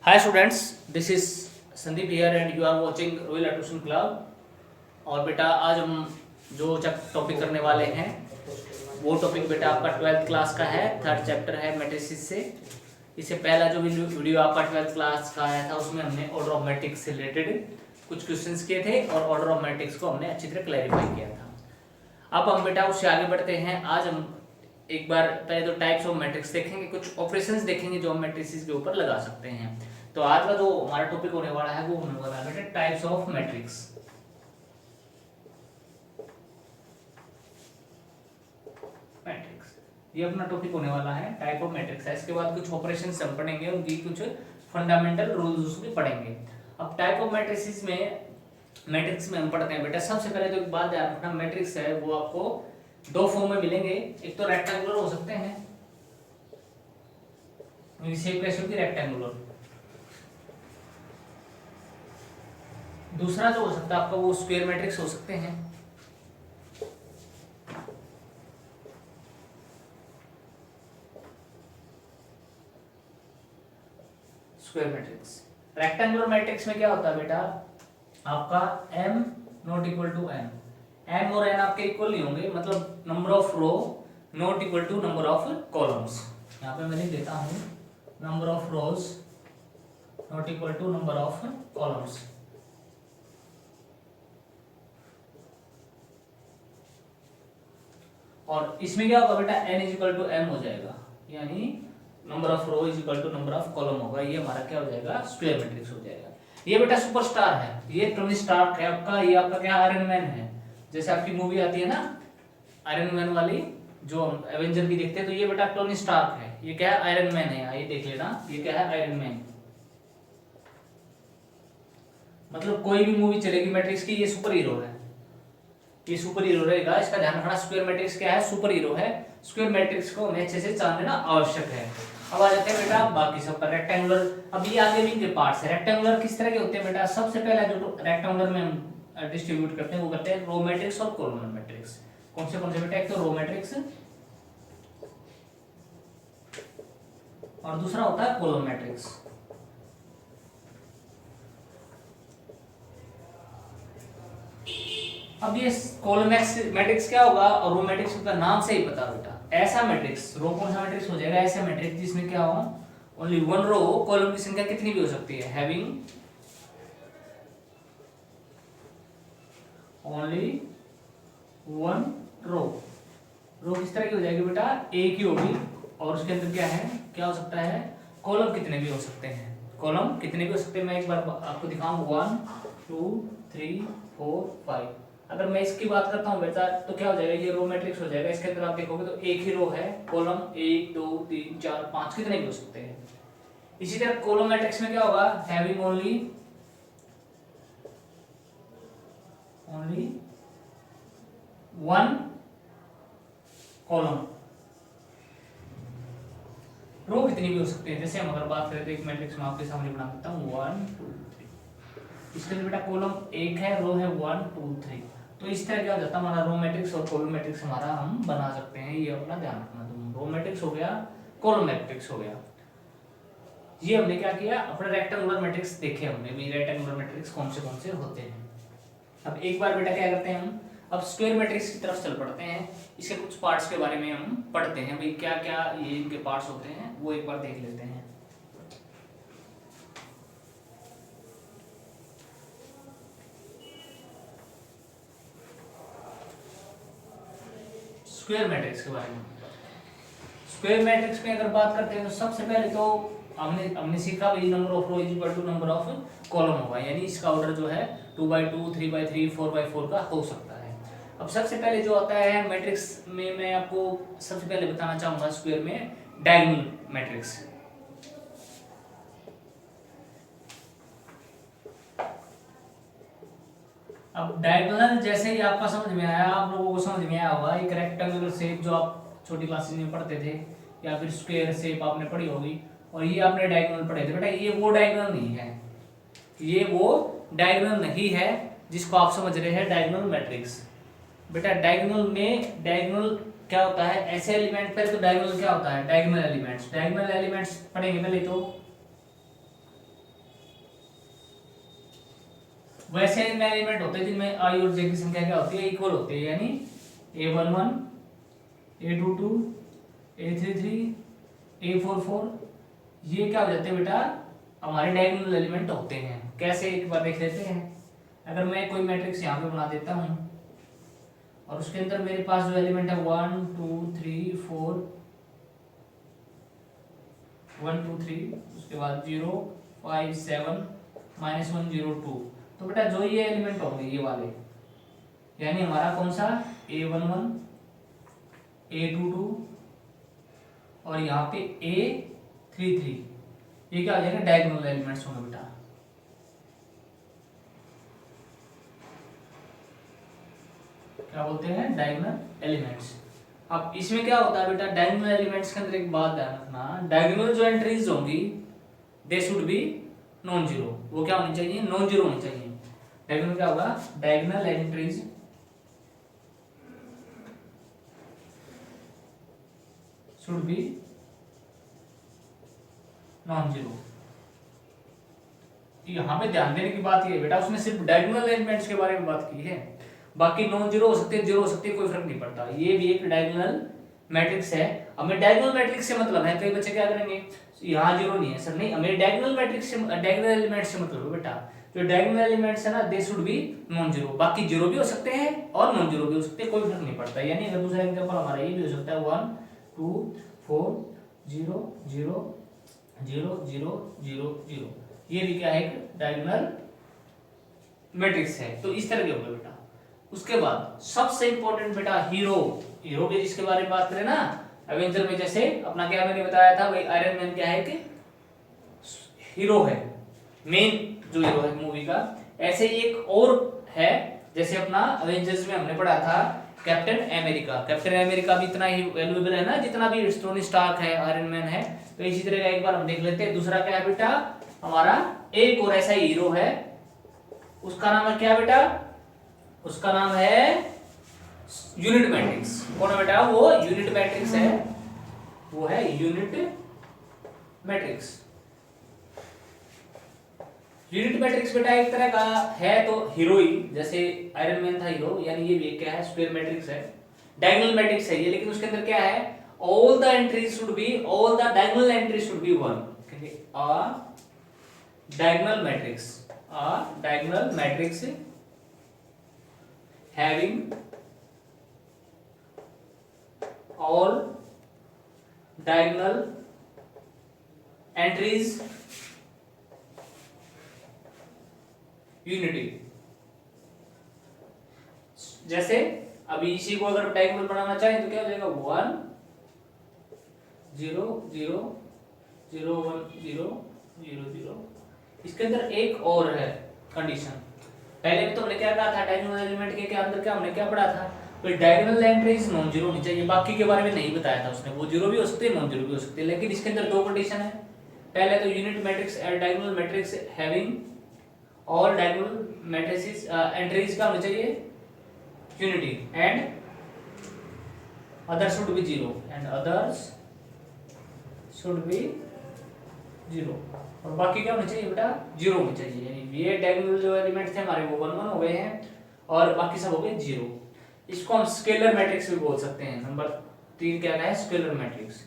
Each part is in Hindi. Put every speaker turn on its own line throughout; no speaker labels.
Hi students, this is Sandeep here and you are watching Royal Tuition Club। और बेटा आज हम जो टॉपिक करने वाले हैं वो टॉपिक बेटा आपका 12th क्लास का है। थर्ड चैप्टर है मैट्रिसेस से। इससे पहला जो वीडियो आपका 12th क्लास का आया था उसमें हमने ऑर्डर ऑफ मैट्रिक्स से रिलेटेड कुछ क्वेश्चंस किए थे और ऑर्डर ऑफ मैट्रिक्स को हमने अच्छी तरह क्लैरिफाई किया था। अब हम बेटा उससे आगे बढ़ते हैं। आज हम एक बार पहले तो टाइप्स ऑफ मैट्रिक्स देखेंगे, कुछ ऑपरेशंस देखेंगे जो हम मैट्रिसेस के ऊपर लगा सकते हैं। तो आज का जो हमारा टॉपिक होने वाला है वो होने वाला है बेटा टाइप्स ऑफ मैट्रिक्स। मैट्रिक्स ये अपना टॉपिक होने वाला है, टाइप ऑफ मैट्रिक्स है। इसके बाद कुछ ऑपरेशंस हम पढ़ेंगे, उनकी कुछ फंडामेंटल रूल्स भी पढ़ेंगे। अब टाइप ऑफ मैट्रिसेस में मैट्रिक्स में हम पढ़ते हैं बेटा। सबसे पहले तो एक बात ध्यान रखना, मैट्रिक्स है वो आपको दो फॉर्म में मिलेंगे। एक तो रेक्टेंगुलर हो सकते हैं, शेप कैसे होगी रेक्टेंगुलर। दूसरा जो हो सकता है आपका वो स्क्वायर मैट्रिक्स हो सकते हैं। Square matrix. रेक्टेंगुलर मैट्रिक्स में क्या होता है बेटा आपका m not equal to n। m और n आपके इक्वल नहीं होंगे, मतलब number of row not equal to number of columns. यहाँ पे मैं लिख देता हूँ number of rows not equal to number of columns. और इसमें क्या होगा बेटा n is equal to m हो जाएगा, यानी number of row is equal to number of column होगा। ये हमारा क्या हो जाएगा स्क्वायर मैट्रिक्स हो जाएगा। ये बेटा सुपरस्टार है, ये टोनी स्टार्क है आपका, ये आपका क्या आयरन मैन है। जैसे आपकी मूवी आती है ना आयरन मैन वाली जो एवेंजर की देखते हैं, तो ये बेटा टोनी स्टार्क है। ये क्या है आयरन मैन है, ये देख लेना ये क्या है आयरन मैन। मतलब कोई भी मूवी चलेगी मैट्रिक्स की, ये सुपर हीरो है, ये सुपर हीरो रहेगा। इसका ध्यान रखना स्क्वायर मैट्रिक्स क्या है सुपर हीरो है। स्क्वायर मैट्रिक्स को हमें अच्छे से जान लेना आवश्यक है। अब आ जाते हैं बेटा बाकी सब पर। रेक्टेंगुलर, अब ये आगे भी इनके पार्ट्स है। रेक्टेंगुलर किस तरह के होते हैं बेटा, सबसे पहला जो रेक्टेंगुलर में हम डिस्ट्रीब्यूट करते हैं वो करते हैं रो मैट्रिक्स और कॉलम मैट्रिक्स। कौन से बेटा, एक तो रो मैट्रिक्स और दूसरा होता है कॉलम मैट्रिक्स। अब ये कॉलम मैट्रिक्स क्या होगा और रो मैट्रिक्स का नाम से ही पता बेटा, ऐसा मैट्रिक्स। रो कौन सा मैट्रिक्स हो जाएगा, ऐसा मैट्रिक्स जिसमें क्या हो ओनली वन रो, कॉलम की संख्या कितनी भी हो सकती है, हैविंग ओनली वन रो। रो किस तरह की हो जाएगी बेटा, एक ही होगी और उसके अंदर क्या है, क्या हो सकता है, कॉलम कितने भी हो सकते हैं। कॉलम कितने भी हो सकते हैं, मैं एक बार आपको दिखाऊं 1 2 3 4 5। अगर मैं इसकी बात करता हूं बेटा तो क्या हो जाएगा, ये रो मैट्रिक्स हो जाएगा। इसके अंदर आप देखोगे तो एक ही रो है, कॉलम 1 2 3 4 5 कितने भी हो सकते हैं। इसी तरह कॉलम मैट्रिक्स में क्या होगा, हैविंग ओनली वन कॉलम। रो कितनी भी हो सकते हैं। जैसे हम अगर बात करें तो एक मैट्रिक्स में आपके सामने बना देता हूँ 1 2 3। इसके लिए बेटा कॉलम एक है, रो है 1 2 3। तो इस तरह क्या हो जाता है हमारा रो मैट्रिक्स और कॉलम मैट्रिक्स हमारा हम बना सकते हैं। ये अपना ध्यान रखना, तुम रो मैट्रिक्स हो गया, कॉलम मैट्रिक्स हो गया। ये हमने क्या किया, अपने रेक्टेंगुलर मैट्रिक्स देखे हमने भी, रेक्टेंगुलर मैट्रिक्स कौन से होते हैं। अब एक बार बेटा क्या करते हैं हम, अब स्क्वायर मैट्रिक्स की तरफ चल पड़ते हैं। इसके कुछ पार्ट्स के बारे में हम पढ़ते हैं भाई, क्या क्या ये इनके पार्ट्स होते हैं वो एक बार देख लेते हैं। स्क्वायर मैट्रिक्स के बारे में। स्क्वायर मैट्रिक्स में अगर बात करते हैं तो सबसे पहले तो हमने सीखा भाई number of row is equal to number of column होगा, यानी इसका ऑर्डर जो है 2/2 3/3 4/4 का हो सकता है। अब सबसे पहले जो आता है मैट्रिक्स में, मैं आपको सबसे पहले बताना चाहूंगा स्क्वायर में डायगोनल मैट्रिक्स। अब डायगोनल जैसे ही आपका समझ में आया, आप लोगों को समझ में आया होगा, एक रेक्टेंगुलर शेप जो आप छोटी क्लासेस में पढ़ते थे, या फिर स्क्वायर शेप आपने पढ़ी होगी, और ये आपने डायगोनल पढ़े थे बेटा। ये वो डायगोनल नहीं है, ये वो डायगोनल नहीं है जिसको आप समझ रहे हैं डायगोनल मैट्रिक्स। बेटा डायगोनल में, डायगोनल क्या होता है, ऐसे एलिमेंट पर, तो डायगोनल क्या होता है, डायगोनल एलिमेंट्स। डायगोनल एलिमेंट्स पढ़ेंगे पहले तो वैसे इनमें एलिमेंट होते हैं जिनमें आई और जे की संख्या क्या होती है, इक्वल होती है, यानी A11, A22, A33, A44, ये क्या हो जाते हैं बेटा, हमारे डायगोनल एलिमेंट होते हैं। कैसे, एक बार देख लेते हैं। अगर मैं कोई मैट्रिक्स यहाँ पे बना देता हूँ और उसके अंदर मेरे पास जो एलिमेंट है 1 2 3 4, 1 2 3, उसके बाद 0 5 7 -1 0 2, तो बेटा जो ये एलिमेंट होंगे ये वाले, यानी हमारा कौन सा A11, A22 और यहाँ पे A33, ये क्या हो जाएगा, डायगोनल एलिमेंट्स होंगे बेटा। क्या बोलते हैं, डायगोनल एलिमेंट्स। अब इसमें क्या होता है बेटा, डायगोनल एलिमेंट्स के अंदर एक बात ध्यान रखना, डायगोनल जो एंट्रीज होंगी they should be non zero. वो क्या होनी चाहिए, नॉन जीरो होनी चाहिए। डायगोनल क्या होगा, diagonal entries should be non zero. यहां पे ध्यान देने की बात ये बेटा, उसने सिर्फ डायगोनल एलिमेंट्स के बारे में बात की है, बाकी नॉन जीरो हो सकते हैं, जीरो हो सकते हैं, कोई फर्क नहीं पड़ता। ये भी एक डायगोनल मैट्रिक्स है। हमें डायगोनल मैट्रिक्स से मतलब है, कई बच्चे क्या करेंगे, यहाँ जीरो नहीं है सर, नहीं, हमें डायगोनल मैट्रिक्स से, डायगोनल एलिमेंट से मतलब है बेटा, जो डायगोनल एलिमेंट्स है ना they should be non zero. बाकी जीरो भी हो सकते हैं और नॉन जीरो भी हो सकते हैं, कोई फर्क नहीं पड़ता। यानी अगर दूसरा एग्जांपल हमारा ये भी हो सकता है 1 2 4 0 0 0 0 0 0, ये भी क्या है, एक डायगोनल मैट्रिक्स है। तो इस तरह के होगा बेटा। उसके बाद सबसे इंपॉर्टेंट बेटा हीरो, हीरो के जिसके बारे में बात करें ना, एवेंजर में जैसे अपना क्या मैंने बताया था भाई, आयरन मैन क्या है कि हीरो है, मेन जो हीरो है मूवी का। ऐसे ही एक और है, जैसे अपना एवेंजर्स में हमने पढ़ा था कैप्टन अमेरिका। कैप्टन अमेरिका भी इतना ही वैल्यूएबल है ना जितना भी टोनी स्टार्क है, आयरन मैन है। तो इसी तरह का एक बार हम देख लेते हैं। दूसरा क्या है बेटा, हमारा एक और ऐसा हीरो है, उसका नाम है क्या बेटा, उसका नाम है यूनिट मैट्रिक्स। कौन है बेटा, वो यूनिट मैट्रिक्स है, वो है यूनिट मैट्रिक्स। यूनिट मैट्रिक्स बेटा एक तरह का है तो हीरो ही, जैसे आयरन मैन था हीरो, यानी ये भी क्या है, स्क्वायर मैट्रिक्स है, डायगोनल मैट्रिक्स है ये। लेकिन उसके अंदर क्या है, all the entries should be, all the diagonal entries should be 1। A diagonal matrix, a diagonal matrix having all diagonal entries unity। जैसे अभी इसी को अगर डायगोनल बनाना चाहें तो क्या हो जाएगा, 1 0 0 0 1 0 0 0। इसके अंदर एक और है कंडीशन। पहले भी तो हमने क्या कहा था, डायगोनल एलिमेंट के अंदर क्या हमने क्या पढ़ा था, तो डायगोनल एंट्रीज नॉन जीरो होनी चाहिए। बाकी के बारे में नहीं बताया था उसने, वो जीरो भी हो सकते हैं, नॉन जीरो भी हो सकते हैं। लेकिन इसके अंदर दो कंडीशन है। पहले तो unit matrix diagonal matrix having all diagonal matrices entries का होना चाहिए unity, and others should be zero, and others should be zero, और बाकी क्या होना चाहिए बेटा, जीरो होनी चाहिए। यानी ये डायगोनल जो एलिमेंट थे हमारे वो 1 1 हो गए हैं और बाकी सब हो गए जीरो। इसको हम स्केलर मैट्रिक्स भी बोल सकते हैं। नंबर 3 क्या है, स्केलर मैट्रिक्स।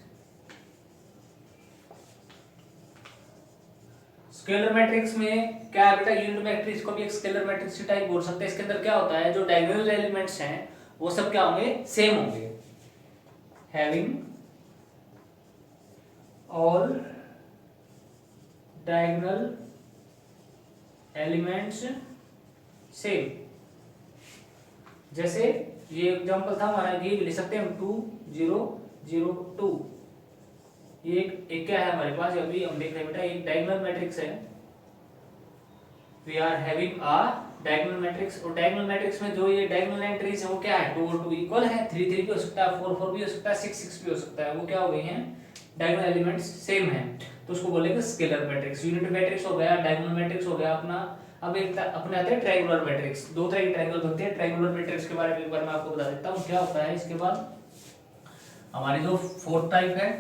स्केलर मैट्रिक्स में क्या है बेटा, यूनिट मैट्रिक्स को भी एक स्केलर मैट्रिक्स की टाइप बोल सकते हैं। इसके अंदर क्या होता है, जो डायगोनल एलिमेंट्स हैं वो सब क्या होंगे, सेम होंगे, having all diagonal elements same. जैसे ये एग्जांपल था हमारा, ये ले सकते हैं हम 2 0 0 2। ये एक क्या है हमारे पास, अभी हम देख रहे हैं बेटा, एक डायगोनल मैट्रिक्स है। We are having a diagonal matrix, और डायगोनल मैट्रिक्स में जो ये डायगोनल एंट्रीज है वो क्या है, 2 और 2 इक्वल है, 3 3 भी हो सकता है, 4 4 भी हो सकता है, 6 6 भी हो सकता है। वो क्या हो गई हैं, डायगोनल एलिमेंट्स सेम है, तो उसको बोलेंगे स्केलर मैट्रिक्स। यूनिट मैट्रिक्स हो गया, डायगोनल मैट्रिक्स हो गया अपना। अब एक अपने आते हैं ट्रायंगुलर मैट्रिक्स। दो तरह के ट्रायंगल बनते हैं। ट्रायंगुलर मैट्रिक्स के बारे में एक बार मैं आपको बता देता हूँ क्या होता है। इसके बाद हमारी जो फोर्थ टाइप है,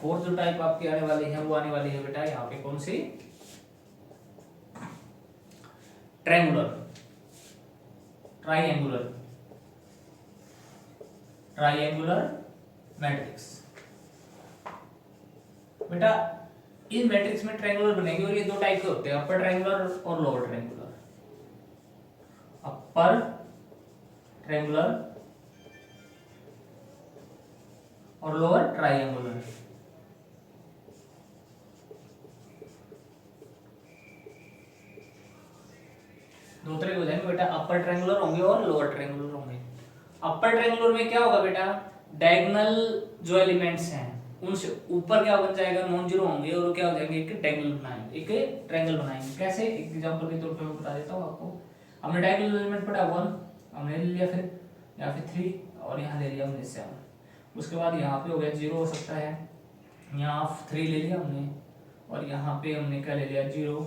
फोर्थ जो टाइप आपकी आने वाली है वो आने वाली है बेटा यहाँ पे कौन सी, ट्रायंगुलर, ट्रायंगुलर, ट्रायंगुलर मैट्रिक्स। बेटा इन मैट्रिक्स में ट्रायंगुलर बनेंगे और ये दो टाइप के होते हैं, अपर ट्रायंगुलर और लोअर ट्रायंगुलर। अपर ट्रायंगुलर और लोअर ट्रायंगुलर। दो तरह के हो जाएंगे बेटा, अपर ट्रायंगुलर होंगे और लोअर ट्रायंगुलर होंगे। अपर ट्रायंगुलर में क्या होगा बेटा, डायगोनल जो एलिमेंट्स हैं उनसे ऊपर क्या बन जाएगा, नॉन जीरो होंगे और क्या हो जाएंगे, एक ट्रायंगल बनाएंगे, एक ट्रायंगल बनाएंगे। कैसे, एक एग्जांपल के तौर पे मैं बता देता हूँ आपको। हमने डायगोनल एलिमेंट पढ़ा 1 हमने ले लिया, फिर या फिर 3 और यहाँ ले लिया हमने 7। उसके बाद यहाँ पे हो गया 0 हो सकता है, यहाँ 3 ले लिया हमने और यहाँ पे हमने क्या ले लिया 0,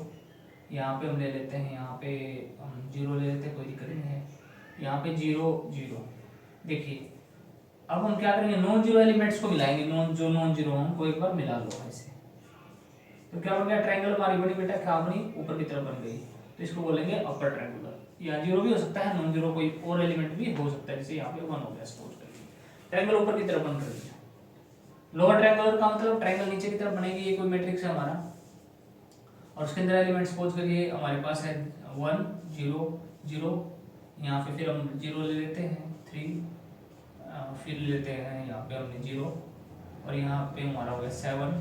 यहाँ पे हम ले लेते हैं, यहाँ पे हम 0 ले लेते हैं, कोई दिक्कत नहीं है। यहाँ पे 0 0। देखिए अब हम क्या करेंगे, नॉन जीरो एलिमेंट्स को मिलाएंगे, नॉन जीरो उनको एक बार मिला लो ऐसे, तो क्या बन गया, ट्रायंगल हमारी बनी बेटा, क्या बनी, ऊपर की तरफ बन गई। तो इसको बोलेंगे अपर ट्रायंगुलर। यहाँ 0 भी हो सकता है, नॉन जीरो कोई और एलिमेंट भी हो सकता है, जैसे यहाँ पे 1 हो गया सपोज करिए, ट्रायंगल ऊपर की तरफ बन गया। लोअर ट्रायंगुलर का मतलब ट्रायंगल नीचे की तरफ बनेगी, ये कोई मैट्रिक्स है हमारा और उसके अंदर एलिमेंट सपोज करिए हमारे पास है 1 0 0, यहाँ पे फिर हम 0 ले लेते हैं, 3 फिर लेते हैं, यहाँ पे हमने 0 और यहाँ पे हमारा हो गया 7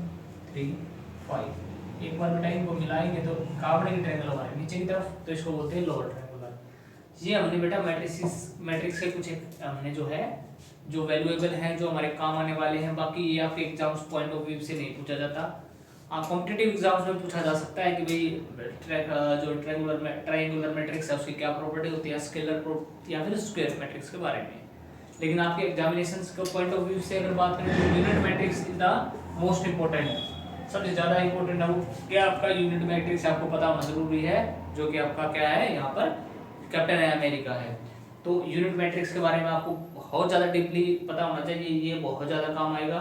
3 5। एक बार बेटा इनको मिलाएंगे तो कहाँ बनेगी, ट्रायंगल हमारे नीचे की तरफ, तो इसको बोलते हैं लोअर ट्रायंगुलर। ये हमने बेटा मैट्रिक्स के कुछ हमने जो है जो वैल्यूएबल हैं, जो हमारे काम आने वाले हैं। बाकी ये आपके एग्जाम्स पॉइंट ऑफ व्यू से नहीं पूछा जाता, कॉम्पिटिटिव एग्जाम्स में पूछा जा सकता है कि भाई जो ट्रायंगुलर मैट्रिक्स है उसकी क्या प्रॉपर्टी होती है, स्केलर या फिर स्क्वायर मैट्रिक्स के बारे में। लेकिन आपके एग्जामिनेशंस के पॉइंट ऑफ व्यू से अगर बात करें तो unit matrix is the most important, सबसे ज़्यादा इंपॉर्टेंट है वो क्या, आपका यूनिट मैट्रिक्स आपको पता होना जरूरी है, जो कि आपका क्या है यहाँ पर कैप्टन अमेरिका है। तो यूनिट मैट्रिक्स के बारे में आपको बहुत ज़्यादा डीपली पता होना चाहिए, ये बहुत ज़्यादा काम आएगा।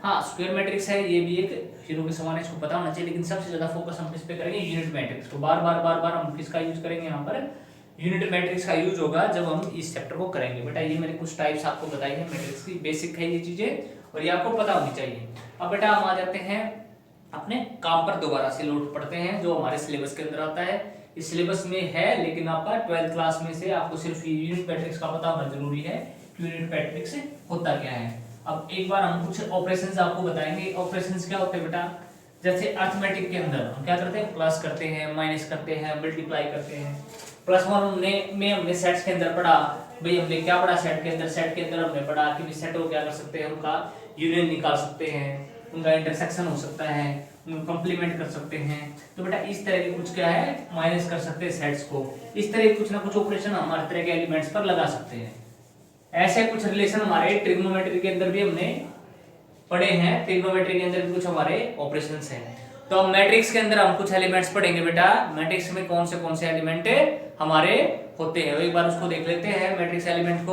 हाँ स्क्वायर मैट्रिक्स है, ये भी एक हीरो के समान है, इसको पता होना चाहिए, लेकिन सबसे ज़्यादा फोकस हम किस पे करेंगे, यूनिट मैट्रिक्स को। बार बार हम किसका यूज करेंगे यहाँ पर, यूनिट मैट्रिक्स का यूज होगा जब हम इस चैप्टर को करेंगे। बेटा ये मैंने कुछ टाइप्स आपको बताई है मैट्रिक्स की, बेसिक है ये चीजें और ये आपको पता होनी चाहिए। अब बेटा हम आ जाते हैं अपने काम पर, दोबारा से लौट पढ़ते हैं जो हमारे सिलेबस के अंदर आता है। इस सिलेबस में है, लेकिन आपका 12th क्लास में से आपको सिर्फ यूनिट मैट्रिक्स का पता होना जरूरी है, यूनिट मैट्रिक्स होता क्या है। अब एक बार हम कुछ ऑपरेशंस आपको बताएंगे। ऑपरेशंस क्या होते हैं बेटा, जैसे अर्थमेटिक के अंदर हम क्या करते हैं, प्लस करते हैं, माइनस करते हैं, मल्टीप्लाई करते हैं। प्लस वन में हमने सेट्स के अंदर पढ़ा, भाई हमने क्या पढ़ा सेट के अंदर हमने पढ़ा कि सेट को क्या कर सकते हैं, उनका यूनियन निकाल सकते हैं, उनका इंटरसेक्शन हो सकता है, उनको कंप्लीमेंट कर सकते हैं। तो बेटा इस तरह के कुछ क्या है, माइनस कर सकते हैं सेट्स को। इस तरह कुछ ना कुछ ऑपरेशन हम हर तरह के एलिमेंट्स पर लगा सकते हैं। ऐसे कुछ रिलेशन हमारे ट्रिग्नोमेट्री के अंदर भी हमने पढ़े हैं, ट्रिग्नोमेट्री के अंदर भी कुछ हमारे ऑपरेशंस हैं। तो मैट्रिक्स के अंदर हम कुछ एलिमेंट्स पढ़ेंगे बेटा, मैट्रिक्स में कौन से एलिमेंट हमारे होते हैं, एक बार उसको देख लेते हैं। मैट्रिक्स एलिमेंट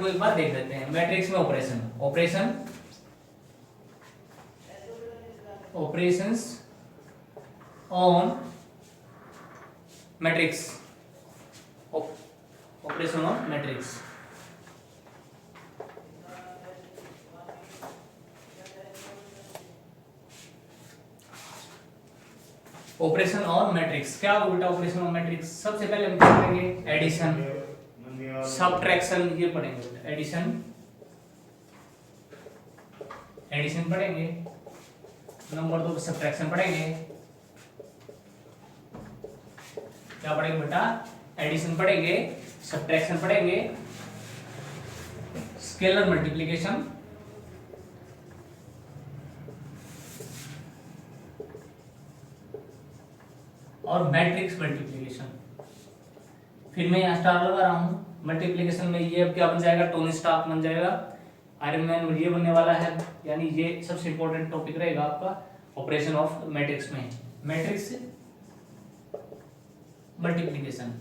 को एक बार देख लेते हैं। मैट्रिक्स में operations on matrix, operation on matrix. Operation on matrix क्या होगा बेटा, ऑपरेशन ऑन मैट्रिक्स सबसे पहले हम क्या करेंगे, एडिशन, सबट्रैक्शन, ये पढ़ेंगे बेटा, एडिशन पढ़ेंगे। नंबर 2 सबट्रैक्शन पढ़ेंगे। क्या पढ़ेंगे बेटा, एडिशन पढ़ेंगे, सबट्रैक्शन पढ़ेंगे, स्केलर मल्टीप्लिकेशन, और मैट्रिक्स मल्टीप्लिकेशन। फिर मैं यहाँ स्टार लगा रहा हूँ। मल्टीप्लिकेशन में ये अब क्या बन जाएगा, टोनी स्टार्क बन जाएगा, आयरन मैन ये बनने वाला है। यानी ये सबसे इंपॉर्टेंट टॉपिक रहेगा आपका ऑपरेशन ऑफ मैट्रिक्स में, मैट्रिक्स मल्टीप्लिकेशन।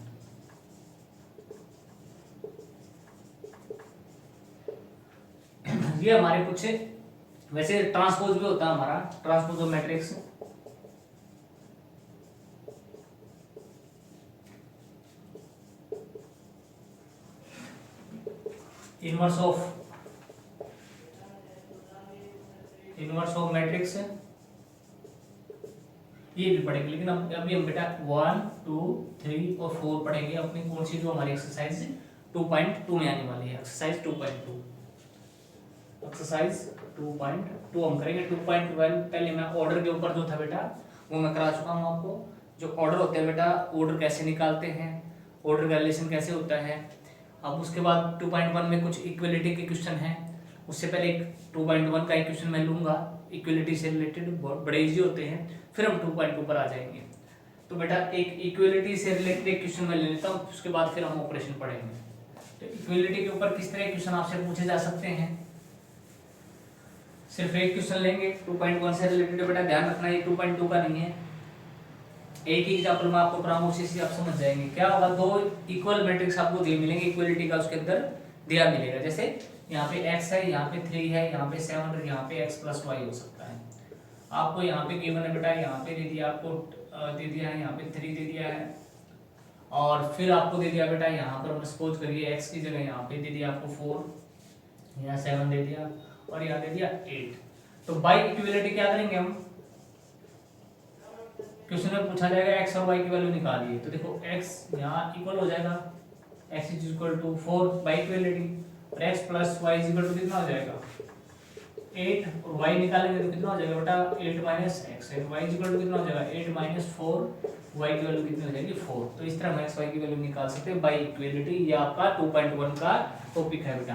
ये हमारे कुछ वैसे ट्रांसपोज भी होता है हमारा, transpose of matrix. Inverse of matrix ये भी पढ़ेंगे, लेकिन अब अभी हम बेटा 1 2 3 और 4 पढ़ेंगे अपनी कौन सी जो हमारी एक्सरसाइज 2.2 में आने वाली है। एक्सरसाइज 2.2 हम करेंगे। 2.12 पहले मैं ऑर्डर के ऊपर जो था बेटा वो मैं करा चुका हूँ आपको। जो ऑर्डर होते हैं बेटा, ऑर्डर कैसे निकालते हैं, ऑर्डर का रिलेशन कैसे होता है। अब उसके बाद 2.1 में कुछ इक्वलिटी के क्वेश्चन हैं। उससे पहले एक 2.1 का एक क्वेश्चन मैं लूंगा, इक्वलिटी से रिलेटेड, बहुत बड़े इजी होते हैं। फिर हम 2.2 पर आ जाएंगे। तो बेटा एक इक्वलिटी से रिलेटेड एक क्वेश्चन मैं ले लेता हूँ, उसके बाद फिर हम ऑपरेशन पढ़ेंगे। तो इक्वलिटी के ऊपर किस तरह के क्वेश्चन आपसे पूछे जा सकते हैं। सिर्फ एक क्वेश्चन लेंगे 2.1 से रिलेटेड। बेटा ध्यान रखना ये 2.2 का नहीं है। एक ही एग्जांपल में आपको कराऊंगा, उसी से आप समझ जाएंगे। क्या होगा, दो इक्वल मैट्रिक्स आपको दिए मिलेंगे, इक्वलिटी का उसके अंदर दिया मिलेगा। जैसे यहाँ पे x है, यहाँ पे 3 है, यहाँ पे 7 और यहाँ पे x + y हो सकता है। आपको यहाँ पे गिवन है बेटा, यहाँ पे दे दिया, आपको दे दिया है यहाँ पे 3 दे दिया है, और फिर आपको दे दिया बेटा यहाँ पर सपोज करिए x की जगह यहाँ पे दे दिया आपको 4, यहाँ 7 दे दिया और यहाँ दे दिया 8। तो बाई इक्विलिटी क्या करेंगे हम, क्वेश्चन में पूछा जाएगा x और y की वैल्यू निकालिए। तो देखो x यहाँ इक्वल हो जाएगा, x = 4 बाई इक्विलिटी, और x + y = कितना हो जाएगा 8, और y निकालेंगे तो कितना हो जाएगा बेटा 8 - x, और y = कितना हो जाएगा 8 - 4, y की वैल्यू कितनी हो जाएगी 4। तो इस तरह हम x y की वैल्यू निकाल सकते हैं बाई इक्विलिटी। ये आपका 2.1 का टॉपिक है बेटा।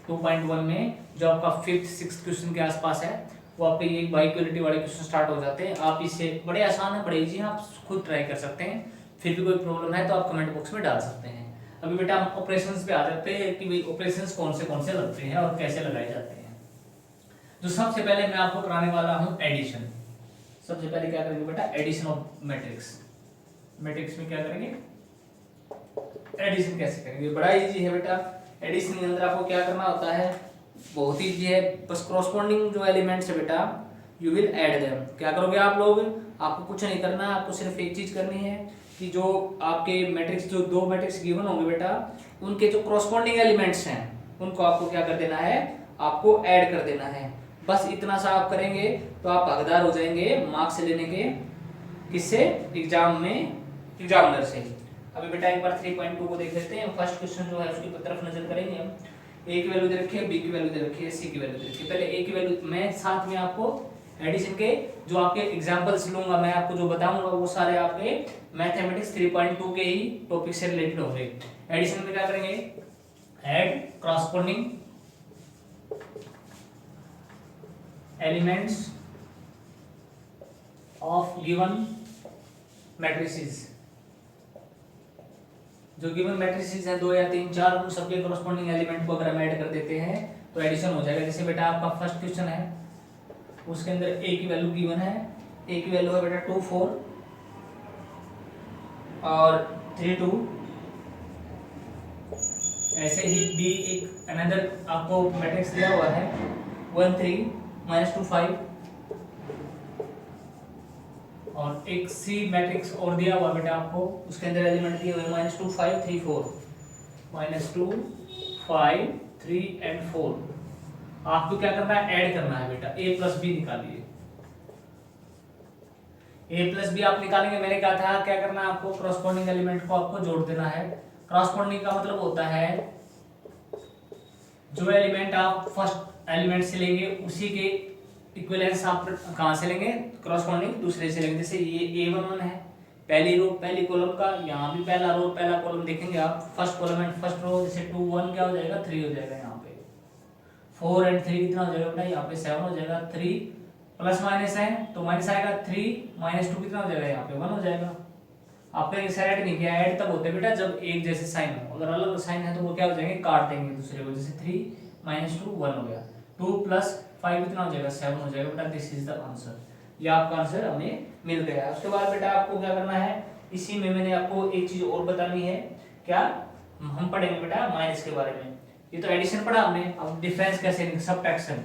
2.1 में जो आपका 5th 6th क्वेश्चन के आसपास है वो आपके ये बाई इक्विलिटी वाले क्वेश्चन स्टार्ट हो जाते हैं। आप इससे बड़े आसान है, बड़े इजी हैं, आप खुद ट्राई कर सकते हैं। फिर भी कोई प्रॉब्लम है तो आप कमेंट बॉक्स में डाल सकते हैं। अभी बेटा हम ऑपरेशंस पे आ जाते हैं कि भाई ऑपरेशंस कौन से लगते हैं और कैसे लगाए जाते हैं। तो सबसे पहले मैं आपको कराने वाला हूँ एडिशन। सबसे पहले क्या करेंगे बेटा, एडिशन ऑफ मैट्रिक्स। मैट्रिक्स में क्या करेंगे, एडिशन कैसे करेंगे, बड़ा इजी है बेटा। एडिशन के अंदर आपको क्या करना होता है, बहुत ही इजी है। बस कॉरस्पॉन्डिंग जो एलिमेंट्स है बेटा यू विल ऐड देम। क्या करोगे आप लोग, आपको कुछ नहीं करना, आपको सिर्फ एक चीज करनी है कि जो आपके मैट्रिक्स, जो दो मैट्रिक्स गिवन होंगे बेटा, उनके जो कॉरस्पॉन्डिंग एलिमेंट्स हैं उनको आपको क्या कर देना है, आपको ऐड कर देना है। बस इतना सा आप करेंगे तो आप हकदार हो जाएंगे मार्क्स लेने के, किससे, एग्जाम में, एग्जामिनर से। अभी बेटा एक बार 3.2 को देख लेते हैं। फर्स्ट क्वेश्चन जो है उसकी तरफ नजर करेंगे हम। ए की वैल्यू दे रखी है, बी की वैल्यू दे रखी है, सी की वैल्यू दे रखी है। पहले ए की वैल्यू, मैं साथ में आपको एडिशन के जो आपके एग्जांपल्स लूंगा, मैं आपको जो बताऊंगा वो सारे आपके मैथमेटिक्स 3.2 के ही टॉपिक से रिलेटेड होंगे। एडिशन में क्या करेंगे, add corresponding elements of given matrices. जो गिवन मैट्रिसेस हैं 2 या 3 4, उन सबके कॉरस्पॉन्डिंग एलिमेंट को अगर हम ऐड कर देते हैं तो एडिशन हो जाएगा। जैसे बेटा आपका फर्स्ट क्वेश्चन है, उसके अंदर ए की वैल्यू गिवन है, ए की वैल्यू है बेटा 2 4 और 3 2। ऐसे ही बी एक अनदर आपको मैट्रिक्स दिया हुआ है 1 3 -2 5, और एक सी मैट्रिक्स और दिया हुआ बेटा आपको, उसके अंदर एलिमेंट दिए हुए -2 5 3 4, -2 5 3 एंड 4। आपको क्या करना है, ऐड करना है बेटा, a + b निकालिए। a + b आप निकालेंगे, मैंने कहा था क्या करना है आपको, कॉरस्पॉन्डिंग एलिमेंट को आपको जोड़ देना है। कॉरस्पॉन्डिंग का मतलब होता है जो एलिमेंट आप फर्स्ट एलिमेंट से लेंगे उसी के इक्विवेलेंस आप कहां से लेंगे, कॉरस्पॉन्डिंग दूसरे से लेंगे। जैसे ये a11 है, पहली रो पहली कॉलम का, यहाँ भी पहला रो पहला कॉलम देखेंगे आप, first column and first row. जैसे 2 1 क्या हो जाएगा 3 हो जाएगा, यहाँ पे 4 एंड 3 कितना हो जाएगा बेटा, यहाँ पे 7 हो जाएगा। 3 प्लस माइनस है तो माइनस आएगा, 3 - 2 कितना हो जाएगा, यहाँ पे 1 हो जाएगा। आपका एक साइड ऐड नहीं किया, ऐड तब होते बेटा जब एक जैसे साइन हो, अगर अलग साइन है तो वो क्या हो जाएंगे, काट देंगे दूसरे को। जैसे 3 - 2 1 हो गया, 2 + 5 कितना हो जाएगा 7 हो जाएगा बेटा। दिस इज द आंसर, ये आपका आंसर हमें मिल गया। उसके बाद बेटा आपको क्या करना है, इसी में मैंने आपको एक चीज और बतानी है। क्या हम पढ़ेंगे बेटा माइनस के बारे में। ये तो एडिशन पढ़ा हमने, अब डिफरेंस कैसे, सब्ट्रैक्शन।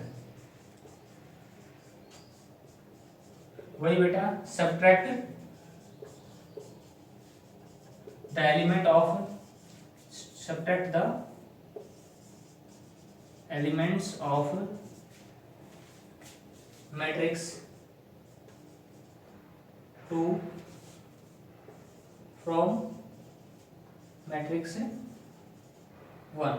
वही बेटा subtract the element of subtract the elements of matrix 2 from matrix 1।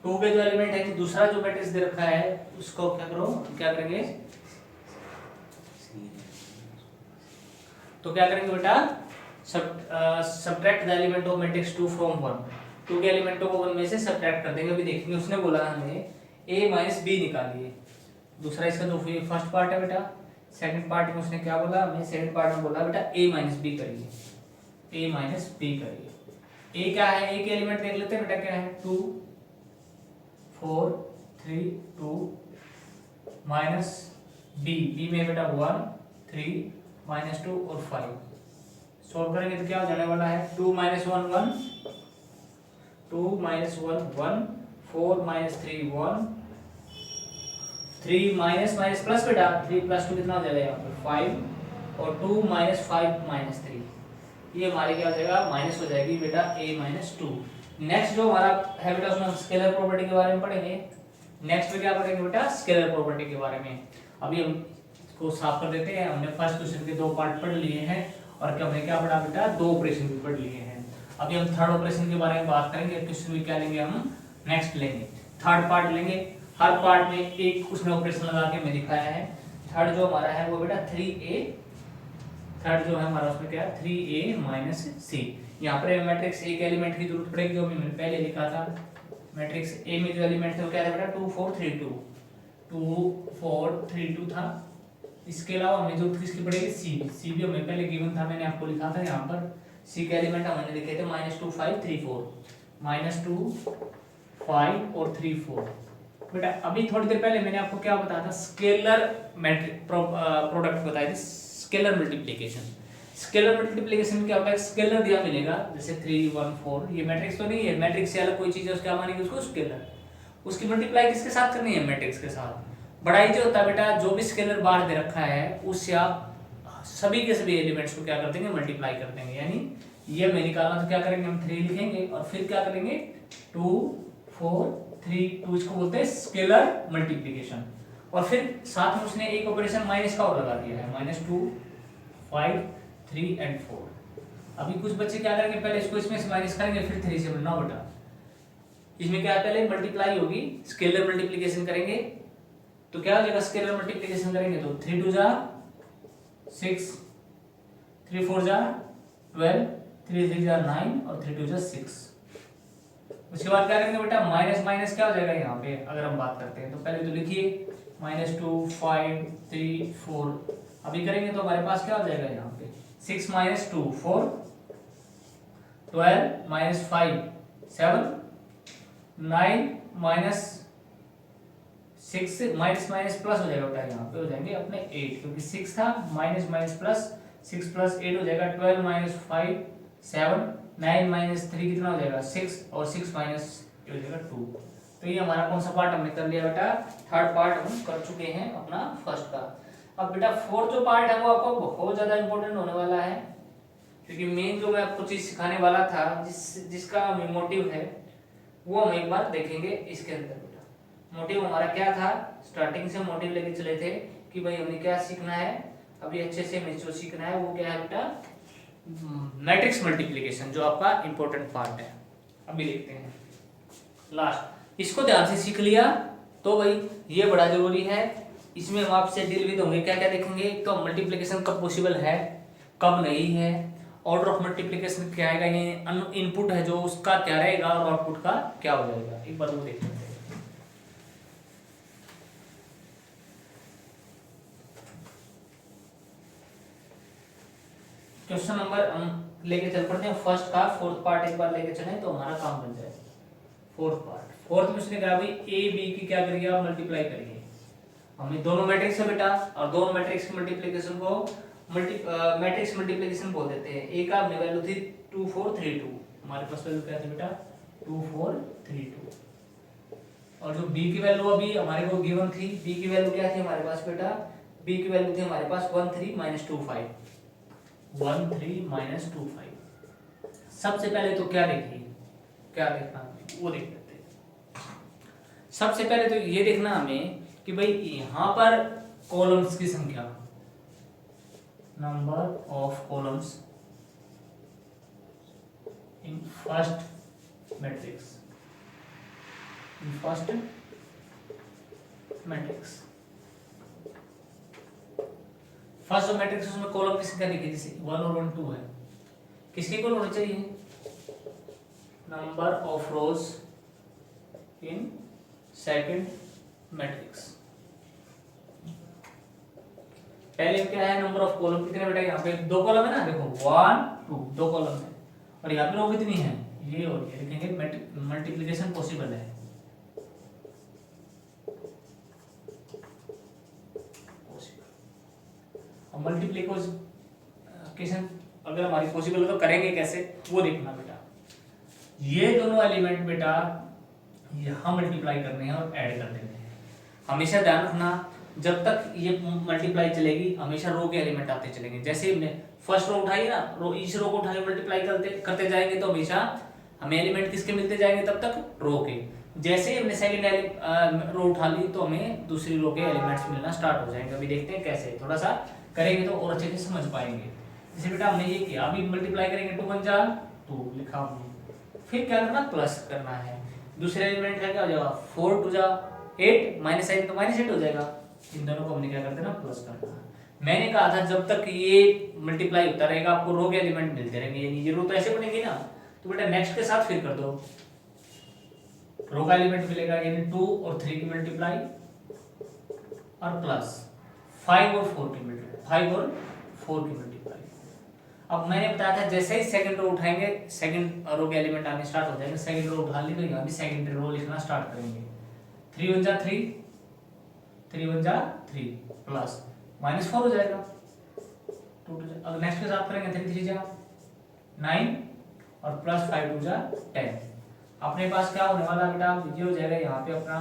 2 के जो एलिमेंट है, दूसरा जो मैट्रिक्स दे रखा है उसको क्या करो, क्या करेंगे, तो क्या करेंगे बेटा, subtract the element of matrix 2 from 1। 2 के एलिमेंटों को 1 में से सब्ट्रैक्ट कर देंगे। अभी देखेंगे, उसने बोला हमें a माइनस बी निकालिए। दूसरा इसका जो फर्स्ट पार्ट है बेटा, सेकंड पार्ट में उसने क्या बोला हमें, सेकंड पार्ट में बोला बेटा a माइनस बी करिए, a माइनस बी करिए। a क्या है, a के एलिमेंट देख लेते हैं बेटा, क्या है 2 4 3 2 माइनस b में बेटा 1 3 माइनस 2 और 5। सॉल्व करेंगे तो क्या हो जाने वाला है, 2 minus 1 1 2 minus 1 1 4 minus 3 1 3 minus minus plus बेटा 3 प्लस 2 कितना हो जाएगा यहाँ पर 5 और 2 माइनस 5 माइनस 3, ये हमारे क्या हो जाएगा, माइनस हो जाएगी बेटा a माइनस 2। नेक्स्ट जो हमारा है बेटा, उसमें स्केलर प्रॉपर्टी के बारे में पढ़ेंगे। नेक्स्ट में क्या पढ़ेंगे बेटा, स्केलर प्रॉपर्टी के बारे में। अभी हम इसको साफ कर देते हैं। हमने फर्स्ट क्वेश्चन के 2 पार्ट पढ़ लिए हैं और हमने क्या पढ़ा बेटा, 2 ऑपरेशन भी पढ़ लिए हैं। अभी हम थर्ड ऑपरेशन के बारे में बात करेंगे। क्वेश्चन में क्या लेंगे, हम नेक्स्ट लेंगे, थर्ड पार्ट लेंगे। हर पार्ट में एक उसने ऑपरेशन लगा के मैं दिखाया है। थर्ड जो हमारा है वो बेटा 3a, थर्ड जो है हमारा उसमें क्या है 3a माइनस c। यहाँ पर मैट्रिक्स a के एलिमेंट की जरूरत पड़ेगी, जो मैंने पहले लिखा था। मैट्रिक्स a में जो एलिमेंट थे वो क्या था बेटा 2 4 3 2 2 4 3 2 था। इसके अलावा हमें जो किसकी पड़ेगी, सी भी हमें पहले गिवन था, मैंने आपको लिखा था यहाँ पर। सी के एलिमेंट हमने लिखे थे -2 5 3 4, -2 5 और 3 4। बेटा अभी थोड़ी देर पहले मैंने आपको क्या बताया था, स्केलर मैट्रिक प्रोडक्ट बताया था, स्केलर मल्टीप्लिकेशन। स्केलर मल्टीप्लिकेशन में क्या होता है, स्केलर दिया मिलेगा जैसे 3 1 4, ये मैट्रिक्स तो नहीं है, मैट्रिक्स से अलग कोई चीज है, उसको क्या मानेंगे, उसको स्केलर। उसकी मल्टीप्लाई किसके साथ करनी है, मैट्रिक्स के साथ। बड़ा इजी होता है बेटा, जो भी स्केलर बाहर दे रखा है उससे आप सभी के सभी एलिमेंट्स को क्या कर देंगे, मल्टीप्लाई कर देंगे। यानी ये मैं निकालना तो क्या करेंगे, हम 3 लिखेंगे और फिर क्या करेंगे 2 4 3 2, इसको बोलते हैं स्केलर मल्टीप्लिकेशन। और फिर साथ में उसने एक ऑपरेशन माइनस का और लगा दिया है, -2 5 3 एंड 4। अभी कुछ बच्चे क्या करेंगे, पहले इसको इसमें से माइनस करेंगे फिर 3 से ना बेटा, इसमें क्या पहले मल्टीप्लाई होगी, स्केलर मल्टीप्लिकेशन करेंगे तो क्या हो जाएगा, स्केलर मल्टीप्लिकेशन करेंगे तो 3 2 जा 6 3 4 जा 12 3 3 जा 9 और 3 2 जा 6। उसके बाद क्या करेंगे बेटा, माइनस माइनस क्या हो जाएगा यहाँ पे, अगर हम बात करते हैं तो पहले तो लिखिए -2 5 3 4। अभी करेंगे तो हमारे पास क्या हो जाएगा यहाँ पे 6 - 2 4 12 - 5 7 9 6 माइनस माइनस प्लस हो जाएगा बेटा, यहाँ पे हो जाएंगे अपने 8, क्योंकि 6 था माइनस माइनस प्लस 6 + 8 हो जाएगा 12 - 5 7 9 - 3 कितना हो जाएगा 6 और 6 - 8 हो जाएगा 2। तो ये हमारा कौन सा पार्ट हमने कर लिया बेटा, थर्ड पार्ट हम कर चुके हैं अपना फर्स्ट का। अब बेटा फोर्थ जो पार्ट है वो आपको बहुत ज्यादा इंपॉर्टेंट होने वाला है, क्योंकि मेन जो मैं आपको चीज सिखाने वाला था, जिसका मोटिव है वो हम एक बार देखेंगे इसके अंदर। मोटिव हमारा क्या था, स्टार्टिंग से मोटिव लेके चले थे कि भाई हमें क्या सीखना है। अभी अच्छे से हमें जो सीखना है वो क्या है बेटा, मैट्रिक्स मल्टीप्लिकेशन, जो आपका इंपॉर्टेंट पार्ट है। अभी देखते हैं लास्ट, इसको ध्यान से सीख लिया तो भाई ये बड़ा जरूरी है। इसमें हम आपसे डील विद होंगे, क्या क्या देखेंगे, तो मल्टीप्लिकेशन कब पॉसिबल है कब नहीं है, ऑर्डर ऑफ मल्टीप्लिकेशन क्या आएगा, ये इनपुट है जो उसका क्या रहेगा और आउटपुट का क्या हो जाएगा, एक बार वो देखते हैं। क्वेश्चन नंबर हम लेके चल पड़ते हैं फर्स्ट का, फोर्थ पार्ट एक बार लेके चलें तो हमारा काम बन जाए। फोर्थ पार्ट, फोर्थ में उसने कहा भाई ए बी की क्या करिए आप, मल्टीप्लाई करिए। हमें दोनों मैट्रिक्स है बेटा, और दोनों मैट्रिक्स की मल्टीप्लिकेशन को मैट्रिक्स मल्टीप्लिकेशन बोल देते हैं। ए का हमने वैल्यू थी 2 4 3 2, हमारे पास वैल्यू क्या थी बेटा 2 4 3 2। और जो बी की वैल्यू अभी हमारे को गिवन थी, बी की वैल्यू क्या थी हमारे पास बेटा बी की वैल्यू थी हमारे पास 1 3 माइनस 2 5, 1 3 माइनस 2 5। सबसे पहले तो क्या देखिए, क्या देखना वो देख लेते हैं। सबसे पहले तो ये देखना हमें कि भाई यहां पर कॉलम्स की संख्या, number of columns in first matrix, in first matrix. First जो मैट्रिक्स उसमें कॉलम की संख्या देखिए, जैसे 1 और 1 2 है, किसके इक्वल होना चाहिए, number of rose in second matrix. पहले क्या है, नंबर ऑफ कॉलम कितने बेटा, यहाँ पे 2 कॉलम है ना, देखो 1 2 2 कॉलम है, और यहाँ पे रो कितनी है, ये और ये, लिखेंगे मल्टीप्लिकेशन पॉसिबल है, मल्टीप्लिकेशन अगर हमारी पॉसिबल है तो करेंगे कैसे, वो देखना बेटा। ये दोनों एलिमेंट बेटा यहाँ मल्टीप्लाई करने हैं और ऐड कर देने हैं। हमेशा ध्यान रखना, जब तक ये मल्टीप्लाई चलेगी हमेशा रो के एलिमेंट आते चलेंगे। जैसे हमने फर्स्ट रो उठाई ना, इस रो को उठाई मल्टीप्लाई करते जाएंगे तो हमेशा हमें एलिमेंट किसके मिलते जाएंगे, तब तक रो के। जैसे ही हमने सेकंड रो उठा ली तो हमें दूसरी रो के एलिमेंट्स मिलना स्टार्ट हो जाएंगे। अभी देखते हैं कैसे, थोड़ा सा करेंगे तो और अच्छे से समझ पाएंगे। जैसे बेटा हमने ये किया, अभी मल्टीप्लाई करेंगे 2 1 जा 2 लिखा हमने, फिर क्या करना, प्लस करना है। दूसरे एलिमेंट का क्या हो जाएगा, 4 2 जा 8, माइनस साइन तो माइनस 8 हो जाएगा। इन दोनों को हमने क्या करते हैं ना, प्लस करना है। मैंने कहा था जब तक ये मल्टीप्लाई होता रहेगा आपको रो के एलिमेंट मिलते रहेंगे, यानी ये रो तो ऐसे बनेगी ना, तो बेटा नेक्स्ट के साथ फिर कर दो, रो का एलिमेंट मिलेगा, यानी 2 और 3 की मल्टीप्लाई और प्लस 5 और 4 की मल्टीप्लाई, 5 और 4 की मल्टीप्लाई। अब मैंने बताया था जैसे ही सेकंड रो उठाएंगे सेकंड रो के एलिमेंट आने स्टार्ट हो जाएंगे। सेकंड रो उठा ली तो यहाँ भी सेकंड रो लिखना स्टार्ट करेंगे। 3 1 जा 3, 3 1 जा 3 प्लस माइनस 4 हो जाएगा, 2 2 जा, अब नेक्स्ट के साथ करेंगे 3 3 जा 9 और प्लस 5 2 जा 10। अपने पास क्या होने वाला बेटा, ये हो जाएगा यहाँ पे अपना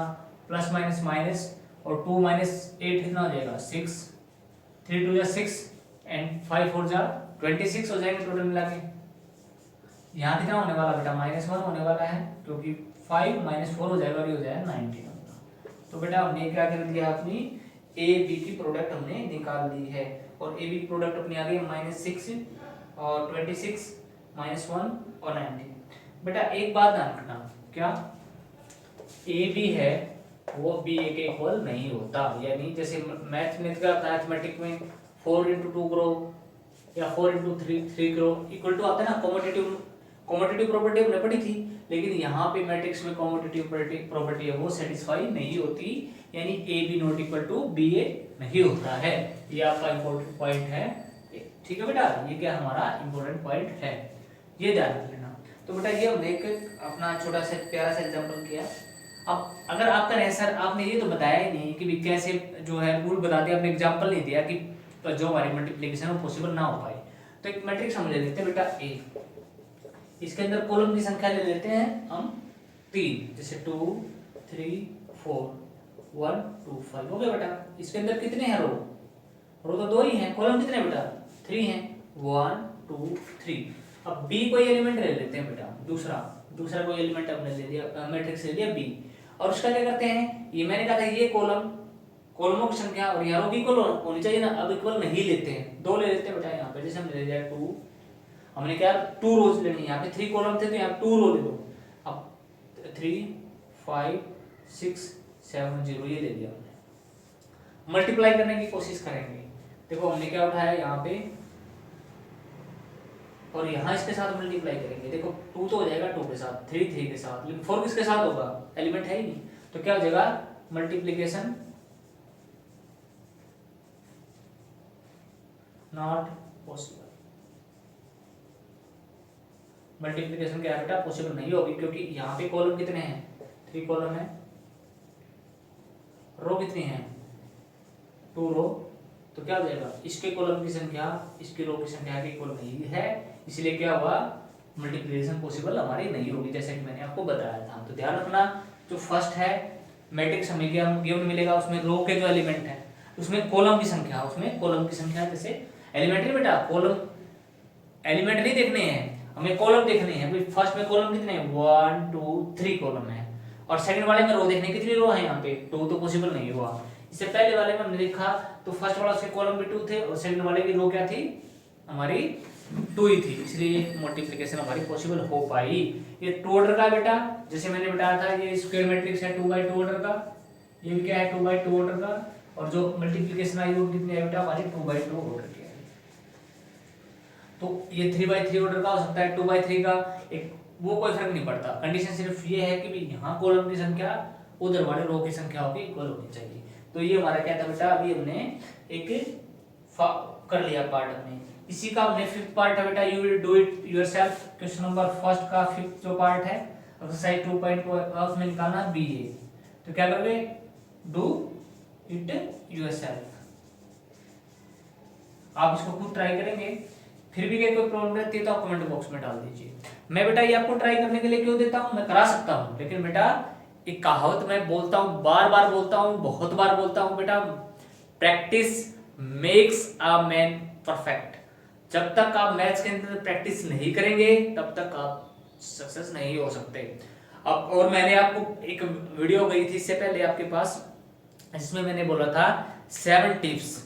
प्लस माइनस माइनस, और 2 माइनस 8 कितना हो जाएगा 6, 3 2 जा 6 एंड 5 4 जा 26 हो जाएंगे टोटल मिला के। यहाँ कितना होने वाला बेटा, -1 होने वाला है, क्योंकि 5 - 4 हो जाएगा और ये हो जाएगा 19। तो बेटा हमने क्या कर दिया, अपनी ए बी की प्रोडक्ट हमने निकाल दी है, और ए बी की प्रोडक्ट अपनी आ गई -6 और 26 -1 और 19। बेटा एक बात ध्यान रखना, क्या ए बी है वो बी ए के इक्वल नहीं होता। यानी जैसे मैथमेटिक में 4 × 2 करो या 4 × 3 करो इक्वल टू आता है ना, कॉम्यूटेटिव प्रॉपर्टी हमने पढ़ी थी। लेकिन यहाँ पे मैट्रिक्स में कॉम्यूटेटिव प्रॉपर्टी है वो सेटिस्फाई नहीं होती, यानी A B not equal to B A नहीं होता है। ये आपका इंपॉर्टेंट पॉइंट है, ठीक है बेटा, ये क्या हमारा इंपॉर्टेंट पॉइंट है, ये ध्यान रख लेना। तो बेटा ये हमने एक अपना छोटा सा प्यारा सा एग्जांपल किया। अब अगर आपका नहीं सर आपने ये तो बताया ही नहीं कि भी कैसे जो है रूल बता दिया, आपने एग्जांपल नहीं दिया कि जो हमारी मल्टीप्लिकेशन वो पॉसिबल ना हो पाए, तो एक मैट्रिक्स हम ले लेते हैं बेटा ए, इसके अंदर कॉलम की संख्या ले लेते हैं हम 3, जैसे 2 3 4 1 2 5 हो गया बेटा। इसके अंदर कितने हैं रो तो 2 ही हैं, कॉलम कितने बेटा 3 हैं, 1 2 3। अब बी कोई एलिमेंट ले लेते हैं बेटा, दूसरा कोई एलिमेंट हमने ले लिया, मैट्रिक्स ले लिया बी, और उसका क्या करते हैं, ये मैंने कहा था ये कॉलमों की संख्या और यहाँ रो की इक्वल होनी चाहिए ना, अब इक्वल नहीं लेते हैं, 2 ले लेते हैं बेटा। यहाँ पे जैसे हमने ले लिया 2, हमने क्या 2 रोज लेनी है, यहाँ पे 3 कॉलम थे तो यहाँ 2 रो ले लो। अब 3 5 6 7 0 ये ले लिया हमने। मल्टीप्लाई करने की कोशिश करेंगे, देखो हमने क्या उठाया यहाँ पे और यहाँ इसके साथ मल्टीप्लाई करेंगे, देखो 2 तो हो जाएगा 2 के साथ, 3 3 के साथ, लेकिन 4 किसके साथ होगा, एलिमेंट है ही नहीं, तो क्या हो जाएगा मल्टीप्लिकेशन नॉट पॉसिबल। मल्टीप्लिकेशन क्या बेटा पॉसिबल नहीं होगी, क्योंकि यहाँ पे कॉलम कितने हैं 3 कॉलम है, रो कितनी है 2 रो, तो क्या हो जाएगा इसके कॉलम की संख्या इसके रो की संख्या के इक्वल नहीं है, इसलिए क्या हुआ मल्टीप्लिकेशन पॉसिबल हमारी नहीं होगी, जैसे कि मैंने आपको बताया था। तो ध्यान रखना जो फर्स्ट है मैट्रिक्स हमें क्या गिवन मिलेगा, उसमें रो के जो एलिमेंट है, उसमें कॉलम की संख्या, जैसे एलिमेंट्री बेटा कॉलम एलिमेंट्री देखने हैं, हमें कॉलम देखने हैं। भाई फर्स्ट में कॉलम कितने हैं, 1 2 3 कॉलम है, और सेकंड वाले में रो देखने कितनी रो है, यहाँ पे 2 तो पॉसिबल नहीं हुआ। इससे पहले वाले में हमने देखा तो फर्स्ट वाला उसके कॉलम भी 2 थे और सेकंड वाले की रो क्या थी, हमारी 2 ही थी, इसलिए मल्टीप्लिकेशन हमारी पॉसिबल हो पाई। ये 2 ऑर्डर का बेटा, जैसे मैंने बताया था ये स्क्वायर मैट्रिक्स है 2/2 ऑर्डर का, ये भी क्या है 2/2 ऑर्डर का, और जो मल्टीप्लिकेशन आई वो कितनी है बेटा, हमारी 2/2 ऑर्डर की है। तो ये 3/3 ऑर्डर का हो सकता है, 2/3 का, एक वो कोई फर्क नहीं पड़ता। कंडीशन सिर्फ ये है कि भी यहाँ कॉलम की संख्या उधर वाले रो की संख्या होगी इक्वल होनी चाहिए। तो ये हमारा क्या था बेटा, अभी हमने एक कर लिया पार्ट हमने। इसी का हमने 5th पार्ट है बेटा, you will do it yourself. Question number first का 5th जो पार्ट है एक्सरसाइज 2.2 उसमें निकालना बी ए। तो क्या करोगे, डू इट योरसेल्फ। आप इसको खुद ट्राई करेंगे, फिर भी कोई प्रॉब्लम रहती है तो आप कमेंट बॉक्स में डाल दीजिए। मैं बेटा ये आपको ट्राई करने के लिए क्यों देता हूँ, मैं करा सकता हूँ, लेकिन बेटा एक कहावत मैं बोलता हूँ, बार बार बोलता हूँ, बहुत बार बोलता हूँ बेटा, practice makes a man perfect. जब तक आप मैथ्स के अंदर प्रैक्टिस नहीं करेंगे तब तक आप सक्सेस नहीं हो सकते। अब और मैंने आपको एक वीडियो गई थी इससे पहले आपके पास, जिसमें मैंने बोला था 7 tips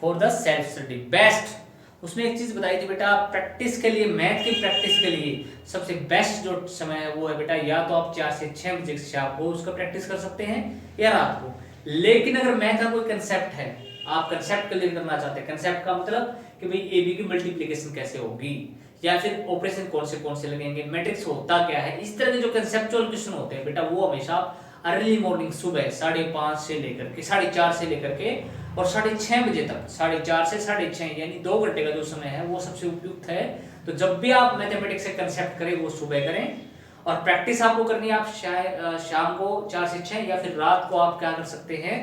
for the self study best. उसमें एक चीज बताई थी बेटा, प्रैक्टिस के लिए, मैथ की प्रैक्टिस के लिए सबसे बेस्ट जो समय है वो है बेटा, या तो आप 4 से 6 बजे शाम को उसका प्रैक्टिस कर सकते हैं या रात को। लेकिन अगर मैथ का कोई कंसेप्ट है, आप कंसेप्ट क्लियर करना चाहते हैं, कंसेप्ट का मतलब कि भाई ए बी की मल्टीप्लिकेशन कैसे होगी, या फिर ऑपरेशन कौन से लगेंगे, मैट्रिक्स होता क्या है, इस तरह के जो कंसेप्चुअल क्वेश्चन होते हैं बेटा, वो हमेशा अर्ली मॉर्निंग सुबह 5:30 से लेकर के 4:30 से लेकर के और 6:30 बजे तक, 4:30 से 6:30 यानी 2 घंटे का जो समय है वो सबसे उपयुक्त है। तो जब भी आप मैथमेटिक्स से कंसेप्ट करें वो सुबह करें, और प्रैक्टिस आपको करनी है आप शाम को 4 से 6, या फिर रात को आप क्या कर सकते हैं,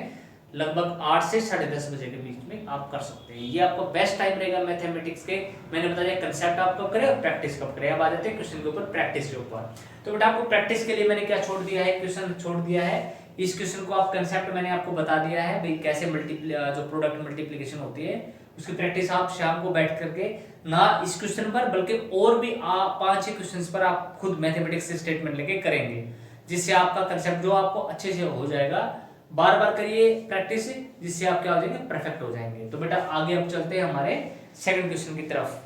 लगभग 8 से 10:30 बजे के बीच में आप कर सकते हैं। ये आपका बेस्ट टाइम रहेगा मैथमेटिक्स के। मैंने बता दिया कंसेप्ट आप कब करें और प्रैक्टिस कब करें। अब आ जाते हैं क्वेश्चन के ऊपर, प्रैक्टिस के ऊपर। तो बेटा आपको प्रैक्टिस के लिए मैंने क्या छोड़ दिया है, क्वेश्चन छोड़ दिया है। इस क्वेश्चन को आप कंसेप्ट मैंने आपको बता दिया है भाई, कैसे जो प्रोडक्ट मल्टीप्लिकेशन होती है उसकी प्रैक्टिस आप शाम को बैठ करके, ना इस क्वेश्चन पर बल्कि और भी 5-6 क्वेश्चंस पर आप खुद मैथमेटिक्स से स्टेटमेंट लेके करेंगे, जिससे आपका कंसेप्ट जो आपको अच्छे से हो जाएगा। बार बार करिए प्रैक्टिस, जिससे आप क्या हो जाएंगे, परफेक्ट हो जाएंगे। तो बेटा आगे हम चलते हैं हमारे सेकंड क्वेश्चन की तरफ।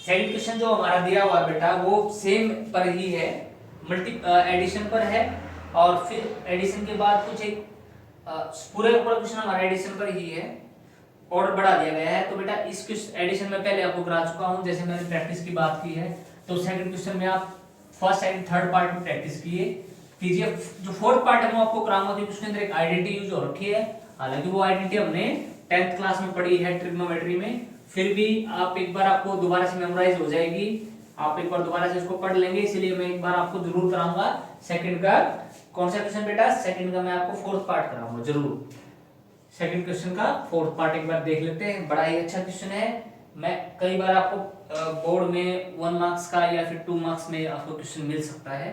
सेकंड क्वेश्चन जो हमारा दिया हुआ है बेटा वो सेम पर ही है, एडिशन पर है, और फिर एडिशन के बाद कुछ एक पूरे क्वेश्चन हमारा एडिशन पर ही है, ऑर्डर बढ़ा दिया गया है। तो बेटा इस एडिशन में पहले आपको करा चुका हूं, जैसे मैंने प्रैक्टिस की बात की है, तो सेकंड क्वेश्चन में आप फर्स्ट सेकंड थर्ड पार्ट में प्रैक्टिस कीजिए। जो फोर्थ पार्ट है वो आपको कराऊंगा, क्योंकि उसके अंदर एक आइडेंटिटी यूज हो रखी है। हालांकि वो आइडेंटिटी हमने 10th क्लास में पढ़ी है ट्रिग्नोमेट्री में, फिर भी आप एक बार आपको दोबारा से मेमोराइज हो जाएगी, आप एक बार दोबारा से इसको पढ़ लेंगे, इसलिए मैं एक बार आपको जरूर कराऊंगा सेकंड का। कौन सा क्वेश्चन बेटा, सेकंड का मैं आपको फोर्थ पार्ट कराऊंगा जरूर। सेकंड क्वेश्चन का फोर्थ पार्ट एक बार देख लेते हैं, बड़ा ही अच्छा क्वेश्चन है। मैं कई बार आपको बोर्ड में 1 मार्क्स का या फिर 2 मार्क्स में आपको क्वेश्चन मिल सकता है,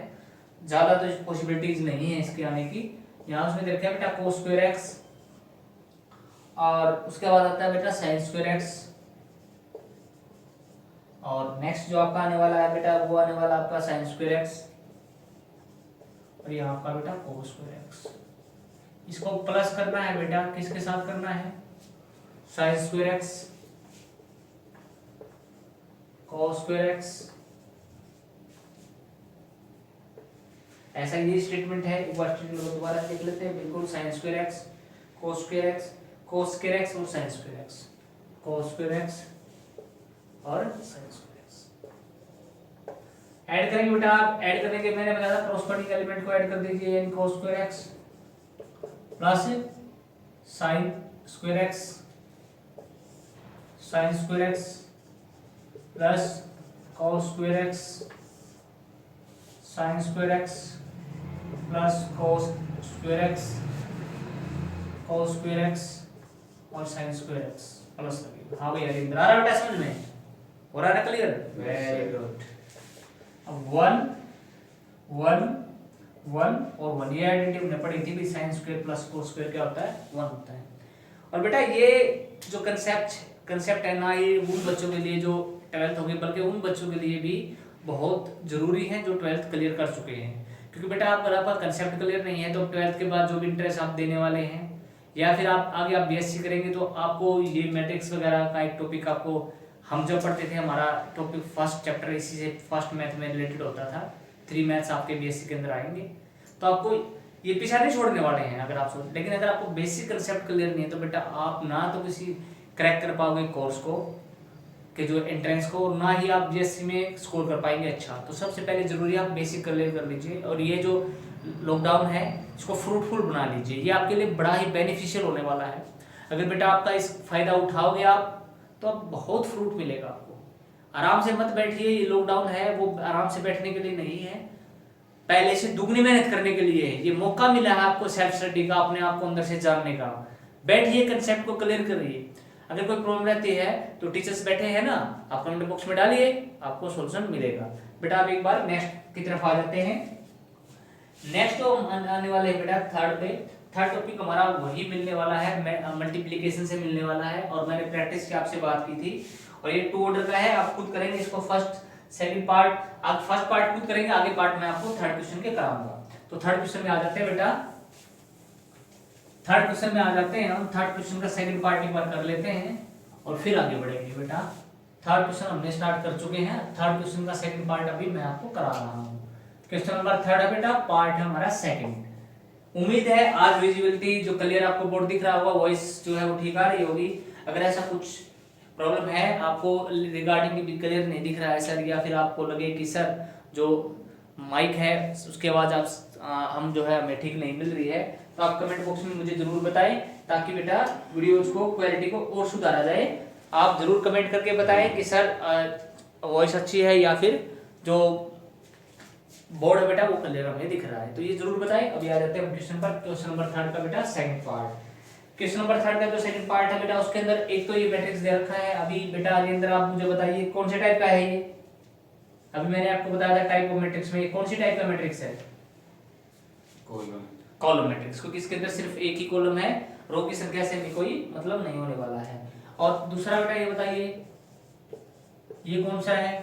ज्यादा तो पॉसिबिलिटीज नहीं है इसके आने की। यहाँ उसमें देखते हैं बेटा cos स्क्वायर x, और उसके बाद आता है बेटा sin स्क्वायर x, और नेक्स्ट जो आपका आने वाला है बेटा वो आने वाला आपका sin स्क्वायर x, और यहाँ आपका बेटा cos स्क्वायर x। इसको प्लस करना है बेटा, किसके साथ करना है, sin square x cos square x। ऐसा ये स्टेटमेंट है, एक बार स्टेटमेंट को दोबारा देख लेते हैं बिल्कुल। sin square x cos square x cos square x और sin square x, cos square x और sin स्क्वायर x ऐड करेंगे बेटा। आप ऐड करने के मैंने बताया था कॉरस्पॉन्डिंग एलिमेंट को ऐड कर दीजिए, यानी cos square x plus sin square x sin square x plus cos square x sin square x plus cos square x cos square x और sin स्क्वायर x प्लस लगे। हाँ भैया हरिंद्र, आ रहा बेटा समझ में, हो रहा है क्लियर, वेरी गुड। अब 1 1 1 और 1, ये आइडेंटिटी हमने पढ़ी थी भी, sin square plus cos square क्या होता है, 1 होता है। और बेटा ये जो कंसेप्ट है ना, ये उन बच्चों के लिए जो 12th होगी, बल्कि उन बच्चों के लिए भी बहुत जरूरी है जो 12th क्लियर कर चुके हैं। क्योंकि बेटा अगर आपका कंसेप्ट क्लियर नहीं है तो 12th के बाद जो भी इंटरेस्ट आप देने वाले हैं या फिर आप आगे आप बीएससी करेंगे तो आपको ये मैट्रिक्स वगैरह का एक टॉपिक आपको, हम जब पढ़ते थे हमारा टॉपिक फर्स्ट चैप्टर इसी से फर्स्ट मैथ में रिलेटेड होता था। 3 मैथ्स आपके बीएससी के अंदर आएंगे, तो आपको ये पीछा नहीं छोड़ने वाले हैं अगर आप सोच। लेकिन अगर आपको बेसिक कंसेप्ट क्लियर नहीं है तो बेटा आप ना तो किसी क्रैक कर पाओगे कोर्स को कि जो एंट्रेंस को, ना ही आप बीएससी में स्कोर कर पाएंगे अच्छा। तो सबसे पहले जरूरी है आप बेसिक क्लियर कर लीजिए और ये जो लॉकडाउन है इसको फ्रूटफुल बना लीजिए, ये आपके लिए बड़ा ही बेनिफिशियल होने वाला है। अगर बेटा आपका इस फायदा उठाओगे आप तो आप बहुत फ्रूट मिलेगा आपको। आराम से मत बैठिए, ये लॉकडाउन है वो आराम से बैठने के लिए नहीं है, पहले से दुगनी मेहनत करने के लिए है। ये मौका मिला है आपको सेल्फ स्टडी का, अपने आप को अंदर से जानने का। बैठिए, कंसेप्ट को क्लियर करिए। अगर कोई प्रॉब्लम रहती है तो टीचर्स बैठे हैं ना, आप कमेंट बॉक्स में डालिए, आपको सॉल्यूशन मिलेगा। बेटा आप एक बार नेक्स्ट की तरफ आ जाते हैं। नेक्स्ट तो आने वाले हैं बेटा थर्ड पे। थर्ड टॉपिक हमारा वही मिलने वाला है, मल्टीप्लिकेशन से मिलने वाला है। और मैंने प्रैक्टिस की आपसे बात की थी और ये 2 ऑर्डर का है, आप खुद करेंगे इसको। फर्स्ट सेकंड पार्ट आप फर्स्ट पार्ट खुद करेंगे, आगे पार्ट मैं आपको थर्ड क्वेश्चन के कराऊंगा। तो थर्ड क्वेश्चन में आ जाते हैं बेटा, थर्ड क्वेश्चन में आ जाते हैं हम। थर्ड क्वेश्चन का सेकंड पार्ट एक बार कर लेते हैं और फिर आगे बढ़ेंगे बेटा। थर्ड क्वेश्चन हमने स्टार्ट कर चुके हैं, थर्ड क्वेश्चन का सेकंड पार्ट अभी मैं आपको करा रहा हूँ। क्वेश्चन नंबर 3 है बेटा, पार्ट है हमारा सेकंड। उम्मीद है आज विजिबिलिटी जो क्लियर आपको बोर्ड दिख रहा होगा, वॉइस जो है वो ठीक आ रही होगी। अगर ऐसा कुछ प्रॉब्लम है आपको रिगार्डिंग भी क्लियर नहीं दिख रहा है सर, या फिर आपको लगे कि सर जो माइक है उसकी आवाज आप हम जो है हमें ठीक नहीं मिल रही है, तो आप कमेंट बॉक्स में मुझे जरूर बताएं ताकि बेटा वीडियोस को क्वालिटी को और सुधारा जाए। आप जरूर कमेंट करके बताएं कि सर वॉइस अच्छी है या फिर जो बोर्ड है बेटा वो क्लियर हमें दिख रहा है, तो ये जरूर बताएं। अभी आ जाते हैं क्वेश्चन पर। क्वेश्चन नंबर 3 का बेटा सेकंड पार्ट। क्वेश्चन नंबर 3 का जो सेकंड पार्ट है बेटा, उसके अंदर एक तो ये मैट्रिक्स दे रखा है। अभी बेटा के अंदर आप मुझे बताइए कौन से टाइप का है ये। अभी मैंने आपको बताया था टाइप ऑफ मैट्रिक्स में कौन सी टाइप का मैट्रिक्स है, कॉलम मैट्रिक्स, क्योंकि इसके अंदर सिर्फ एक ही कॉलम है, रो की संख्या से भी कोई मतलब नहीं होने वाला है। और दूसरा बेटा ये बताइए ये कौन सा है,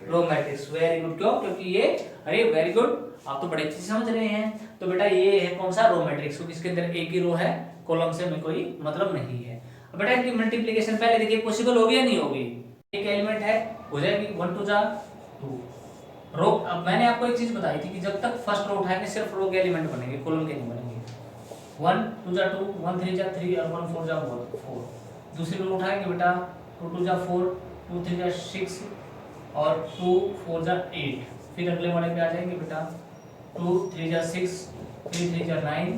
रो मैट्रिक्स। वेरी गुड, क्यों? क्योंकि ये, अरे वेरी गुड, आप तो बड़े अच्छे से समझ रहे हैं। तो बेटा ये है कौन सा, रो मैट्रिक्स, क्योंकि इसके अंदर एक ही रो है, कॉलम से में कोई मतलब नहीं है। अब बेटा इनकी मल्टीप्लिकेशन पहले देखिए पॉसिबल होगी या नहीं होगी। एक एलिमेंट है, हो जाएगी 1 2 जा 2 रो। अब मैंने आपको एक चीज बताई थी कि जब तक फर्स्ट रो उठाएंगे सिर्फ रो के एलिमेंट बनेंगे, कॉलम के नहीं बनेंगे। 1 2 जा 2, 1 3 जा 3 और 1 4 जा 4। दूसरी रो उठाएंगे बेटा 2 2 जा 4, 2 3 जा 6 और 2 4 जा 8। फिर अगले वाले पे आ जाएंगे बेटा 2 3 जा 6, 3 3 जा 9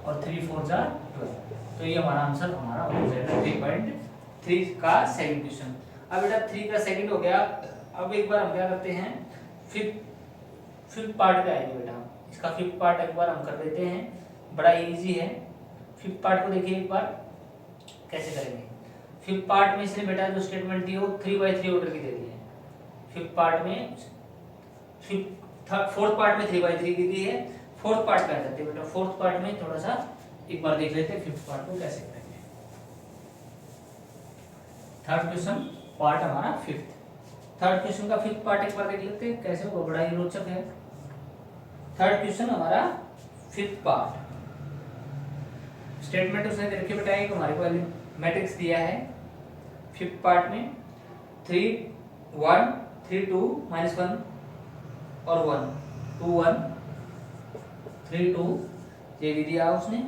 और 3 4 जा 12। तो ये हमारा आंसर हमारा हो जाएगा 3.3 का सेकंड क्वेश्चन। अब बेटा 3 का सेकंड हो गया। अब एक बार हम क्या करते हैं, फिफ्थ पार्ट पे आएंगे बेटा। इसका फिफ्थ पार्ट एक बार हम कर देते हैं, बड़ा इजी है। फिफ्थ पार्ट को देखिए एक बार कैसे करेंगे। फिफ्थ पार्ट में इसने बेटा जो स्टेटमेंट दी वो 3/3 ऑर्डर की दे दी है। फिफ्थ पार्ट में फोर्थ पार्ट में 3/3 की दी है। फोर्थ पार्ट पे आ जाते हैं बेटा। फोर्थ पार्ट में थोड़ा सा एक बार देख लेते हैं फिफ्थ पार्ट को कैसे करेंगे। थर्ड क्वेश्चन पार्ट हमारा फिफ्थ। थर्ड क्वेश्चन का फिफ्थ पार्ट एक बार देख लेते हैं कैसे, वो बड़ा ही रोचक है। थर्ड क्वेश्चन हमारा फिफ्थ पार्ट। स्टेटमेंट उसने दे रखी बेटा एक हमारे को मैट्रिक्स दिया है। फिफ्थ पार्ट में 3 1 3 2 -1 और 1 2 1 3 2 ये भी दिया उसने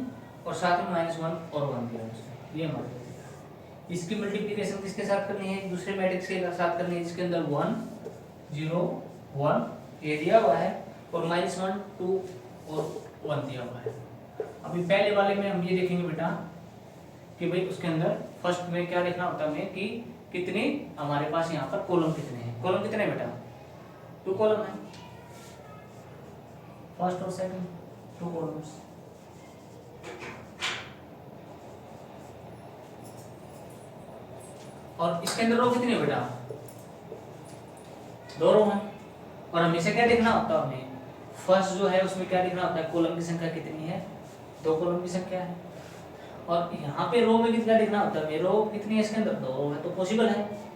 और साथ में -1 और 1 दिया उसने। ये हमारे को दिया। इसकी मल्टीप्लिकेशन किसके साथ करनी है, दूसरे मैट्रिक्स के साथ करनी है जिसके अंदर 1 0 1 ये दिया हुआ है और -1 2 और 1 दिया हुआ है। अभी पहले वाले में हम ये देखेंगे बेटा कि भाई उसके अंदर फर्स्ट में क्या देखना होता है हमें कि कितने हमारे पास यहाँ पर कॉलम कितने हैं। कॉलम कितने बेटा, 2 कॉलम है, फर्स्ट और सेकंड 2 कॉलम्स। और इसके अंदर रो कितनी है बेटा, 2 रो हैं। और हमेशा क्या देखना होता है, हमें फर्स्ट जो है उसमें क्या देखना होता है, कॉलम की संख्या कितनी है, 2 कॉलम की संख्या है। और यहाँ पे रो में कितना लिखना होता है, रो कितनी है इसके अंदर, 2 रो है, तो पॉसिबल है।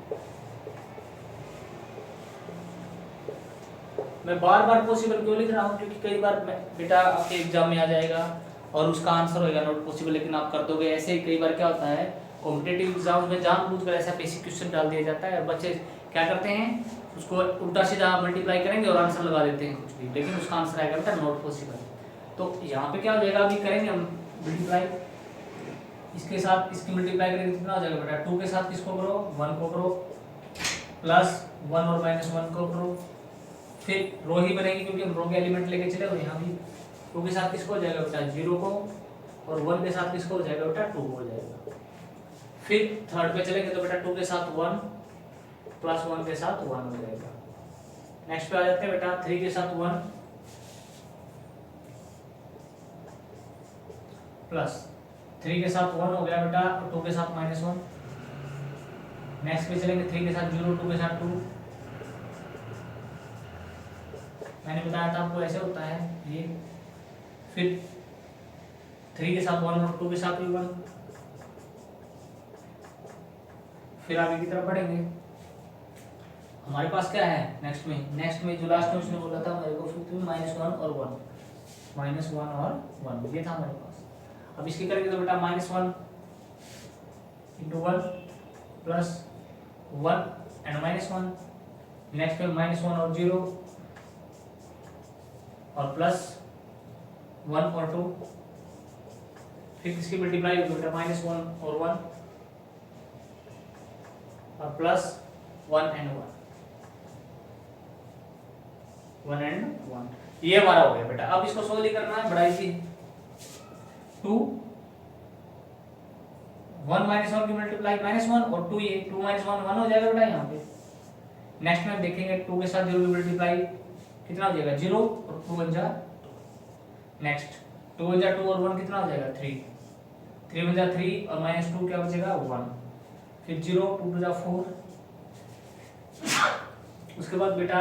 मैं बार बार पॉसिबल क्यों लिख रहा हूँ, क्योंकि कई बार बेटा आपके एग्जाम में आ जाएगा और उसका आंसर होगा नॉट पॉसिबल, लेकिन आप कर दोगे। ऐसे ही कई बार क्या होता है कॉम्पिटेटिव एग्जाम में जानबूझकर ऐसा बेसिक क्वेश्चन डाल दिया जाता है, बच्चे क्या करते हैं उसको उल्टा सीधा मल्टीप्लाई करेंगे और आंसर लगा देते हैं कुछ भी, लेकिन उसका आंसर आएगा बेटा नॉट पॉसिबल। तो यहाँ पे क्या हो जाएगा, अभी करेंगे हम मल्टीप्लाई, इसके साथ इसकी मल्टीप्लाई करेंगे कितना हो जाएगा बेटा, 2 के साथ किसको करो, 1 को करो, प्लस 1 और -1 को करो, फिर रो ही बनेगी क्योंकि हम रो के एलिमेंट लेके चले, और यहाँ भी 2 के साथ किसको हो जाएगा बेटा 0 को, और 1 के साथ किसको हो जाएगा बेटा 2 हो जाएगा। फिर थर्ड पे चलेंगे तो बेटा 2 के साथ 1 प्लस 1 के साथ 1 हो जाएगा। नेक्स्ट पे आ जाते हैं बेटा 3 के साथ 1 प्लस 3 के साथ 1 हो गया बेटा, और 2 के साथ -1। नेक्स्ट पे चलेंगे 3 के साथ 0, 2 के साथ 2। मैंने बताया था आपको ऐसे होता है ये। फिर 3 के साथ 1 और 2 के साथ भी 1। फिर आगे की तरफ बढ़ेंगे, हमारे पास क्या है नेक्स्ट में जो लास्ट में उसने बोला था मेरे को, फिर -1 और 1, -1 और 1 ये था हमारे पास। अब इसकी करेंगे तो बेटा -1 × 1 प्लस 1 एंड -1। नेक्स्ट में -1 और 0 और प्लस 1 और 2। फिर इसकी मल्टीप्लाई होगी बेटा -1 और 1 और प्लस 1 एंड 1 ये हमारा हो गया बेटा। अब इसको सोल्व करना है, बड़ा इजी। 2 1 -1 की मल्टीप्लाई -1 और 2 ये 2 -1 1 हो जाएगा बेटा यहाँ पे। नेक्स्ट में देखेंगे 2 के साथ 0 की मल्टीप्लाई कितना हो जाएगा 0 और 2 बन जा। नेक्स्ट 2 बन जा 2 और 1 कितना हो जाएगा 3, 3 बन जा 3 और -2 क्या बचेगा 1। फिर 0 2 बन जा 4। उसके बाद बेटा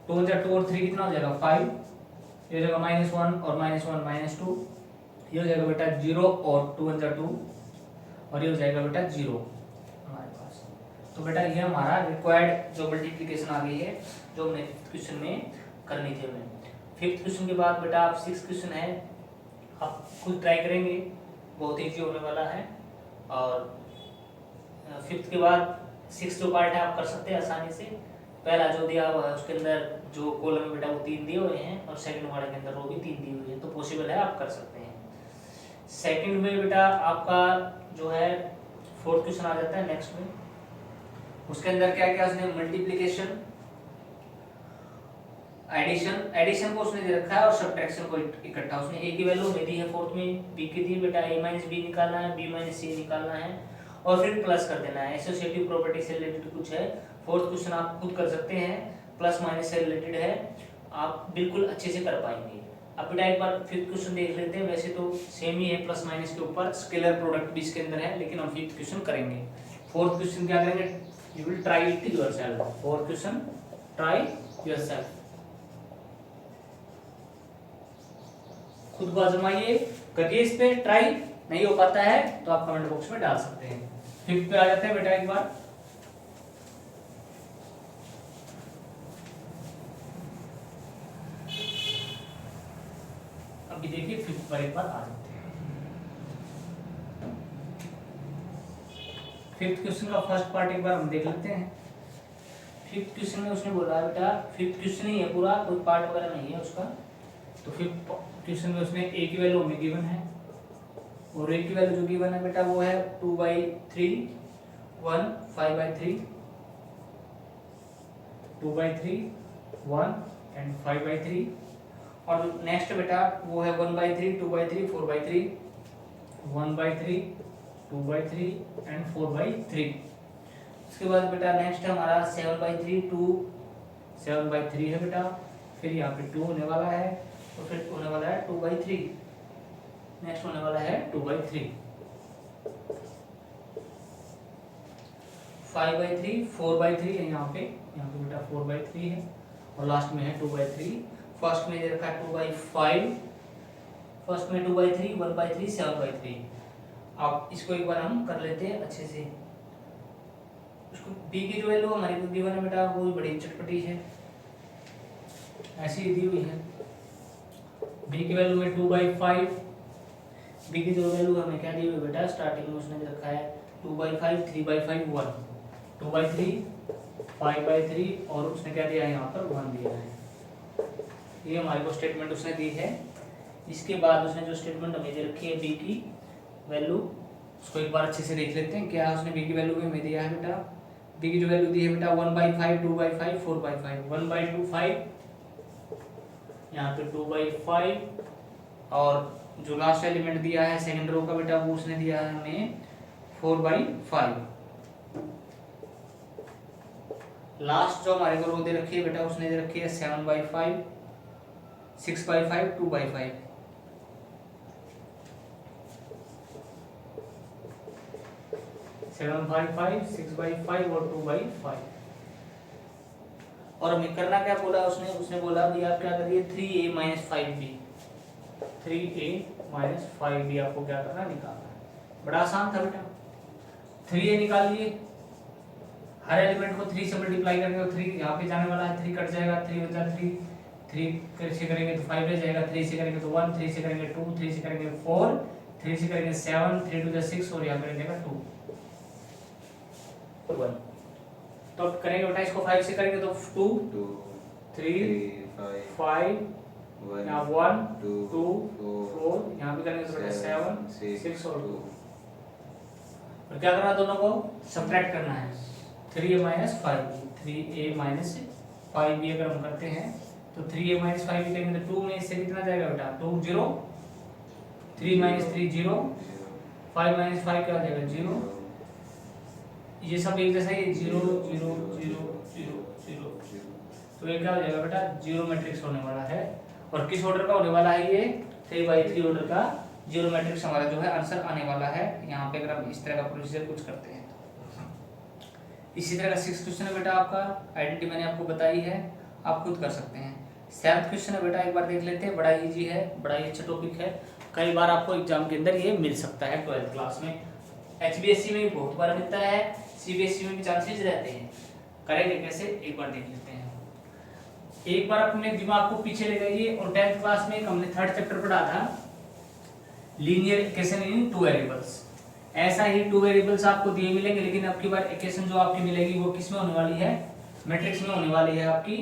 2 बन जा 2 और 3 कितना हो जाएगा 5। ये हो जाएगा -1 और -1 -2। ये हो जाएगा बेटा 0 और 2 बन जा 2 और ये हो जाएगा बेटा 0 हमारे पास। तो बेटा ये हमारा रिक्वायर्ड जो मल्टीप्लिकेशन आ गई है जो हमने क्वेश्चन में करनी थी हमें। 5th क्वेश्चन के बाद बेटा आप 6th क्वेश्चन है, आप खुद ट्राई करेंगे, बहुत ईजी होने वाला है। और 5th के बाद 6th जो पार्ट है आप कर सकते हैं आसानी से। पहला जो दिया हुआ है उसके अंदर जो कॉलम है बेटा वो 3 दिए हुए हैं और सेकंड वाले के अंदर वो भी 3 दी हुई है, तो पॉसिबल है आप कर सकते हैं। सेकंड में बेटा आपका जो है 4th क्वेश्चन आ जाता है नेक्स्ट में। उसके अंदर क्या क्या उसने मल्टीप्लिकेशन, एडिशन को उसने दे रखा है और सब्ट्रैक्शन को इकट्ठा उसने ए की वैल्यू में दी है 4th में, बी की दी बेटा a - b निकालना है, b - c निकालना है और फिर प्लस कर देना है। एसोसिएटिव प्रॉपर्टी से रिलेटेड कुछ है। 4th क्वेश्चन आप खुद कर सकते हैं, प्लस माइनस से रिलेटेड है, आप बिल्कुल अच्छे से कर पाएंगे। अब बेटा एक बार 5th क्वेश्चन देख लेते हैं। वैसे तो सेम ही है, प्लस माइनस के ऊपर स्केलर प्रोडक्ट भी इसके अंदर है, लेकिन हम 5th क्वेश्चन करेंगे। 4th क्वेश्चन क्या करेंगे, you will try it yourself. 4th question try yourself, खुद को आजमाइए, करिए इस पे ट्राई। नहीं हो पाता है तो आप कमेंट बॉक्स में डाल सकते हैं। 5th पे आ जाते हैं बेटा एक बार। अभी देखिए 5th पर एक बार आ जाते हैं। 5th क्वेश्चन का फर्स्ट पार्ट एक बार हम देख लेते हैं। 5th क्वेश्चन में उसने बोला है बेटा, 5th क्वेश्चन ही है पूरा, कोई पार्ट वगैरह नहीं है उसका। तो 5th क्वेश्चन में उसने a की वैल्यू हमें गिवन है और a की वैल्यू जो गिवन है बेटा वो है 2/3, 1 5/3, 2/3, 1 एंड 5/3। और नेक्स्ट बेटा वो है 1/3, 2/3, 4/3, 1/3, 2/3 एंड 4/3। उसके बाद बेटा नेक्स्ट हमारा 7/3, 2 7/3 है बेटा। फिर यहाँ पे 2 होने वाला है और फिर होने वाला है 2/3। नेक्स्ट होने वाला है 2/3, 5/3, 4/3 है यहाँ पे बेटा 4/3 है और लास्ट में है 2/3। फर्स्ट में दे रखा है 2/5, फर्स्ट में 2/3, 1/3, 7/3। अब इसको एक बार हम कर लेते हैं अच्छे से। उसको b की जो वैल्यू हमारे को गिवन है बेटा वो बड़ी चटपटी है, ऐसी दी हुई है। b की वैल्यू में 2/5, b की जो वैल्यू हमें क्या दी हुई बेटा स्टार्टिंग में उसने रखा है 2/5, 3/5, 1, 2/3, 5/3 और उसने क्या दिया है यहाँ पर 1 दिया है। ये हमारे को स्टेटमेंट उसने दी है। इसके बाद उसने जो स्टेटमेंट हमें दे रखी है b की वैल्यू, उसको एक बार अच्छे से देख लेते हैं। क्या उसने b की वैल्यू में दिया है बेटा, b की जो वैल्यू दी है बेटा 1/5, 2/5, 4/5, 1/25, यहाँ पे 2/5 और जो लास्ट एलिमेंट दिया है सेकंड रो का बेटा वो उसने दिया है हमें 4/5। लास्ट जो हमारे को रो दे रखी है बेटा उसने दे रखी है 7/5, 6/5, 2/5। 7/5, 6/5 और 2/5। और हमें करना क्या बोला उसने बोला भी आप क्या करिए 3a - 5b, 3a - 5b आपको क्या करना निकालना है। बड़ा आसान था बेटा, 3a निकाल लिए, हर एलिमेंट को 3 से मल्टीप्लाई करेंगे तो 3 यहाँ पे जाने वाला है, 3 कट जाएगा, 3 बचा 3, 3 से करेंगे तो 5 रह जाएगा, 3 से करेंगे तो 1, 3 से करेंगे 2, 3 से करेंगे 4, 3 से करेंगे 7, 3 to the 6 और यहाँ पे रह जाएगा 2, 1। तो अब करेंगे बेटा इसको 5 से करेंगे तो 2, 3, 5, यहाँ 1, 2, 4, यहाँ पे करेंगे तो बेटा 7, 6 और 2। और क्या करना दोनों को सब्ट्रैक्ट करना है, 3a - 5b, 3a - 5b अगर हम करते हैं तो 3a - 5b करेंगे तो 2 में इससे कितना जाएगा बेटा 2, 0, 3 - 3 0, 5 - 5 क्या हो जाएगा 0, ये सब एक जैसा ही 0 0 0 0 0, तो ये क्या हो जाएगा बेटा जीरो मैट्रिक्स होने वाला है। और किस ऑर्डर का होने वाला है ये 3/3 ऑर्डर का जीरो मैट्रिक्स हमारा जो है आंसर आने वाला है। यहाँ पे अगर हम इस तरह का प्रोसीजर कुछ करते हैं। इसी तरह का 6th क्वेश्चन है बेटा आपका, आइडेंटिटी मैंने आपको बताई है, आप खुद कर सकते हैं। 7th क्वेश्चन है बेटा एक बार देख लेते हैं, बड़ा इजी है, बड़ा ही अच्छा टॉपिक है, कई बार आपको एग्जाम के अंदर ये मिल सकता है 12th क्लास में। HBSC में भी बहुत बार मिलता है, CBSE में भी चांसेस रहते हैं। करेंगे कैसे एक बार देख लेते हैं। एक बार अपने दिमाग को पीछे ले जाइए और 10th क्लास में हमने 3rd चैप्टर पढ़ा था लीनियर इक्वेशन इन 2 वेरिएबल्स। ऐसा ही 2 वेरिएबल्स आपको दिए मिलेंगे, लेकिन अब की बार इक्वेशन जो आपकी मिलेगी वो किस में होने वाली है, मैट्रिक्स में होने वाली है आपकी।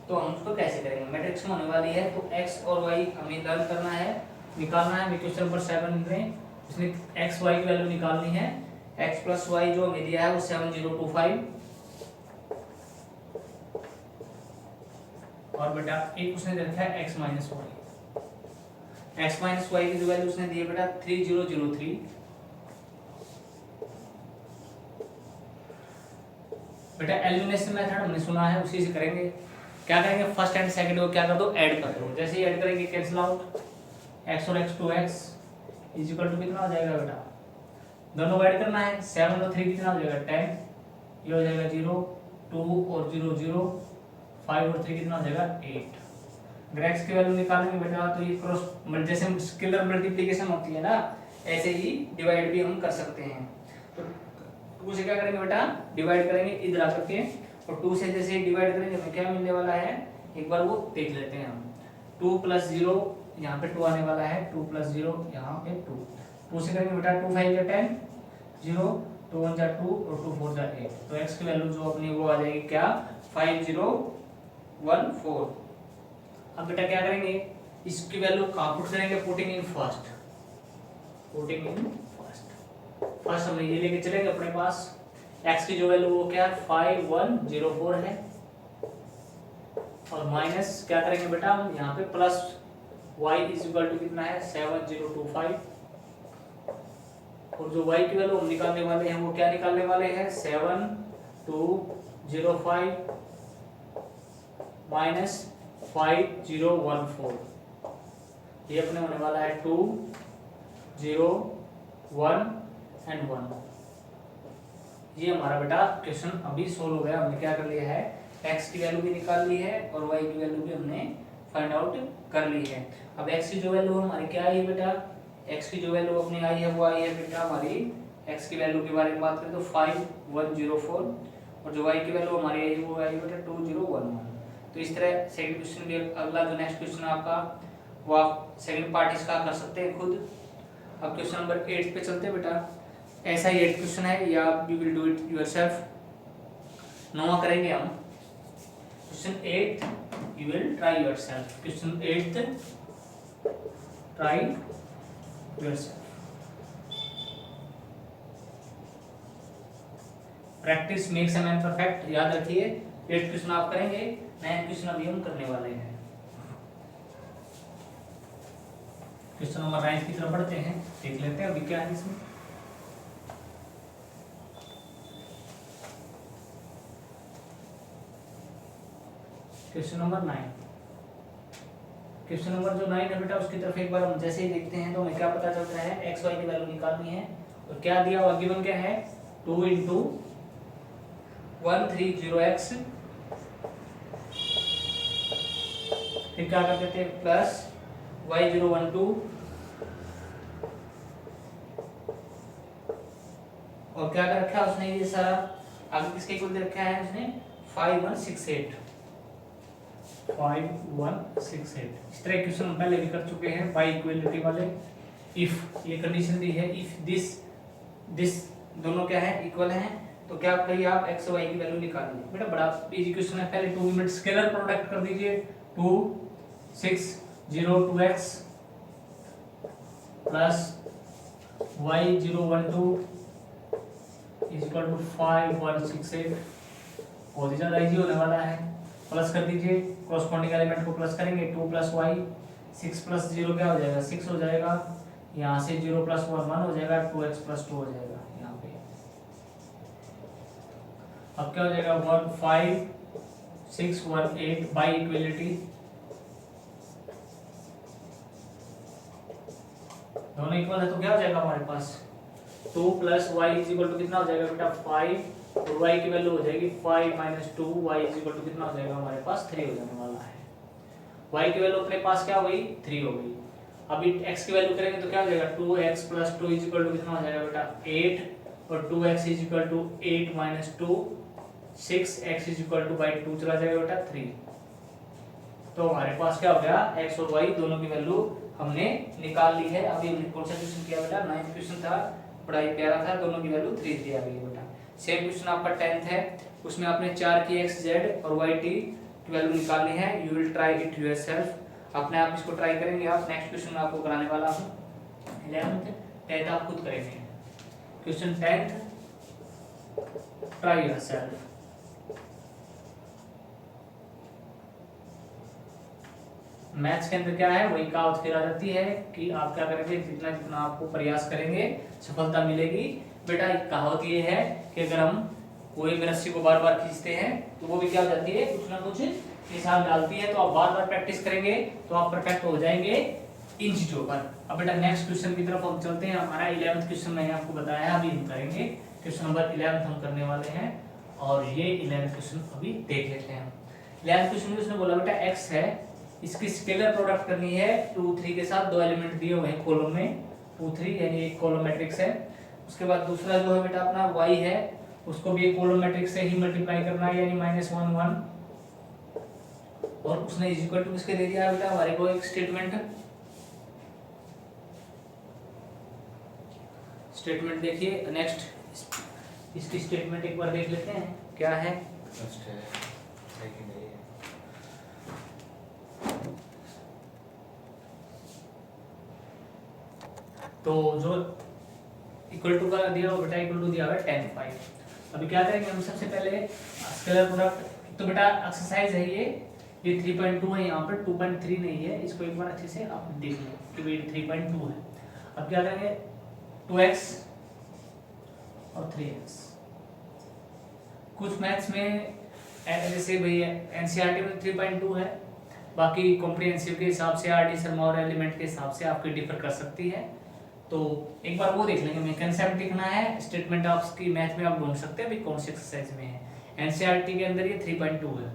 तो हम उसको कैसे करेंगे, मैट्रिक्स में होने वाली है तो x और y हमें लर्न करना है, निकालना है। क्वेश्चन नंबर 7 में उसने x y की वैल्यू निकालनी है। x + y जो हमें दिया है वो 7025 और बेटा एक उसने रखा है x - y। x - y की जो वैल्यू उसने दी है बेटा 3003। बेटा एलिमिनेशन मेथड हमने सुना है, उसी से करेंगे। क्या करेंगे फर्स्ट एंड सेकंड को क्या कर दो ऐड कर दो, जैसे ही ऐड करेंगे कैंसिल आउट, x और x 2x इक्वल टू कितना हो जाएगा बेटा, दोनों को ऐड करना है, 7 और 3 कितना हो जाएगा 10, ये हो जाएगा 0, 2 और 0 0, 5 और 3 कितना हो जाएगा 8। अगर x की वैल्यू निकालेंगे बेटा तो ये क्रॉस जैसे स्केलर मल्टीप्लिकेशन होती है ना, ऐसे ही डिवाइड भी हम कर सकते हैं। तो 2 से क्या करेंगे बेटा डिवाइड करेंगे इधर आकर के, और 2 से जैसे डिवाइड करेंगे हमें क्या मिलने वाला है एक बार वो देख लेते हैं हम। 2 + 0 यहाँ पे 2 आने वाला है, 2 + 0 यहाँ पे 2, 2 से करेंगे बेटा 2 × 5 = 10, 0, 2 × 1 = 2 और 2 × 4 = 8। तो x की वैल्यू जो अपनी वो आ जाएगी क्या 5014। अब बेटा क्या करेंगे इसकी वैल्यू कहाँ पुट करेंगे, putting in first, putting in first हम ये लेके चलेंगे अपने पास। x की जो वैल्यू वो क्या है 5104 है, और माइनस क्या करेंगे बेटा हम यहाँ पे प्लस y = कितना है 7025, और जो y की वैल्यू हम निकालने वाले हैं वो क्या निकालने वाले हैं 7205 माइनस 5014, ये अपने होने वाला है 2 0 1 and 1। ये हमारा बेटा क्वेश्चन अभी सोल्व हो गया। हमने क्या कर लिया है x की वैल्यू भी निकाल ली है और y की वैल्यू भी हमने फाइंड आउट कर ली है। अब x की जो वैल्यू हमारी क्या आई है बेटा, x की जो वैल्यू अपनी आई है वो आई है बेटा हमारी, x की वैल्यू के बारे में बात करें तो 5104, और जो y की वैल्यू हमारी आई है वो आई है बेटा 2011। तो इस तरह सेकंड क्वेश्चन भी, अगला जो नेक्स्ट क्वेश्चन आपका वो आप सेकंड पार्ट इसका कर सकते हैं खुद। अब क्वेश्चन नंबर 8 पे चलते हैं बेटा। ऐसा ही 8 क्वेश्चन है, या you will do it yourself. नोवा करेंगे हम question 8, you will try yourself. Question 8 try yourself. Practice makes a man perfect, याद रखिए 8 क्वेश्चन आप करेंगे, 9 क्वेश्चन अभी हम करने वाले हैं। क्वेश्चन नंबर 9 की तरफ बढ़ते हैं, देख लेते हैं अभी क्या है इसमें। क्वेश्चन नंबर 9, क्वेश्चन नंबर जो 9 है बेटा उसकी तरफ एक बार हम जैसे ही देखते हैं तो हमें क्या पता चलता है, एक्स वाई की वैल्यू निकालनी है। और क्या दिया हुआ, गिवन क्या है, 2 × 130x, फिर क्या कर देते हैं प्लस y012, और क्या कर रखा है उसने ये सारा, आगे किसके इक्वल दे रखा है उसने 5168, 5168। इस तरह क्वेश्चन हम पहले भी कर चुके हैं बाई इक्वलिटी वाले। इफ ये कंडीशन दी है, इफ दिस दोनों क्या है, इक्वल हैं, तो क्या करिए आप x और y की वैल्यू निकाल लीजिए। बेटा बड़ा इजी क्वेश्चन है, पहले 2 यूनिट स्केलर प्रोडक्ट कर दीजिए, 2602x plus y012 is equal to 5168। बहुत ही ज्यादा इजी होने वाला है। प्लस कर दीजिए, कॉरस्पॉन्डिंग एलिमेंट को प्लस करेंगे, 2 + y, 6 + 0 क्या हो जाएगा, 6 हो जाएगा। यहाँ से 0 + 1 1 हो जाएगा, 2x + 2 हो जाएगा यहाँ पे। अब क्या हो जाएगा 15618 बाई इक्वलिटी, दोनों इक्वल है तो क्या हो जाएगा हमारे पास 2 + y = कितना हो जाएगा बेटा 5, और y की वैल्यू हो जाएगी 5 - 2, y = कितना हो जाएगा हमारे पास 3 हो जाने वाला है। y की वैल्यू अपने पास क्या हो गई 3 हो गई। अभी x की वैल्यू करेंगे तो क्या हो जाएगा 2x + 2 = कितना हो जाएगा बेटा 8, और 2x = 8 - 2, 6x = 2 चला जाएगा बेटा 3। तो हमारे पास क्या हो गया, x और y दोनों की वैल्यू हमने निकाल ली है। अभी हमने कौन सा क्वेश्चन किया बेटा, 9th क्वेश्चन था, बड़ा ही प्यारा था, दोनों की वैल्यू 3 3 आ गई बेटा। सेम क्वेश्चन आपका 10th है, उसमें आपने 4 की x z और y t की वैल्यू निकालनी है। You will try it yourself, अपने आप इसको ट्राई करेंगे आप। नेक्स्ट क्वेश्चन मैं आपको कराने वाला हूं 11th 10th आप खुद करेंगे। Question 10th try yourself. Maths के अंदर क्या है, वही कहावत फिर आ जाती है कि आप क्या करेंगे, जितना जितना आपको प्रयास करेंगे सफलता मिलेगी। बेटा कहावत ये है कि अगर हम कोई भी रस्सी को बार बार खींचते हैं तो वो भी क्या हो जाती है, कुछ ना कुछ निशान डालती है। तो आप बार बार प्रैक्टिस करेंगे तो आप परफेक्ट हो जाएंगे इन चीजों पर। अब बेटा नेक्स्ट क्वेश्चन की तरफ हम चलते हैं। हमारा 11th क्वेश्चन मैंने आपको बताया, अभी हम करेंगे क्वेश्चन नंबर 11 हम करने वाले हैं, और ये 11th क्वेश्चन अभी देख लेते हैं। 11th क्वेश्चन में उसने बोला बेटा x है, इसकी स्केलर प्रोडक्ट करनी है 2 3 के साथ, 2 एलिमेंट दिए हुए हैं कॉलम में 2 3, यानी एक कॉलम मैट्रिक्स है। उसके बाद दूसरा जो है बेटा अपना y है, उसको भी एक कॉलम मैट्रिक्स से ही मल्टीप्लाई करना है, यानी -1 1, और उसने इज इक्वल टू किसके दे दिया है बेटा हमारे को एक स्टेटमेंट देखिए। नेक्स्ट इसकी स्टेटमेंट एक बार देख लेते हैं क्या है। तो जो इक्वल टू का दिया हुआ बेटा, इक्वल टू दिया हुआ है 10 5। अभी क्या करेंगे हम, सबसे पहले स्केलर प्रोडक्ट। तो बेटा एक्सरसाइज है ये 3.2 है, यहाँ पर 2.3 नहीं है, इसको एक बार अच्छे से आप देख लो कि ये 3.2 है। अब क्या करेंगे 2x और 3x। कुछ मैथ्स में जैसे भैया एनसीईआरटी में 3.2 है, बाकी कॉम्प्रिहेंसिव के हिसाब से आरडी शर्मा और एलिमेंट के हिसाब से आपकी डिफर कर सकती है। तो एक बार वो देख लेंगे। हमें कंसेप्ट लिखना है, स्टेटमेंट आपकी मैथ में आप ढूंढ सकते हैं भाई कौन सी एक्सरसाइज में है। एनसीईआरटी के अंदर ये 3.2 है।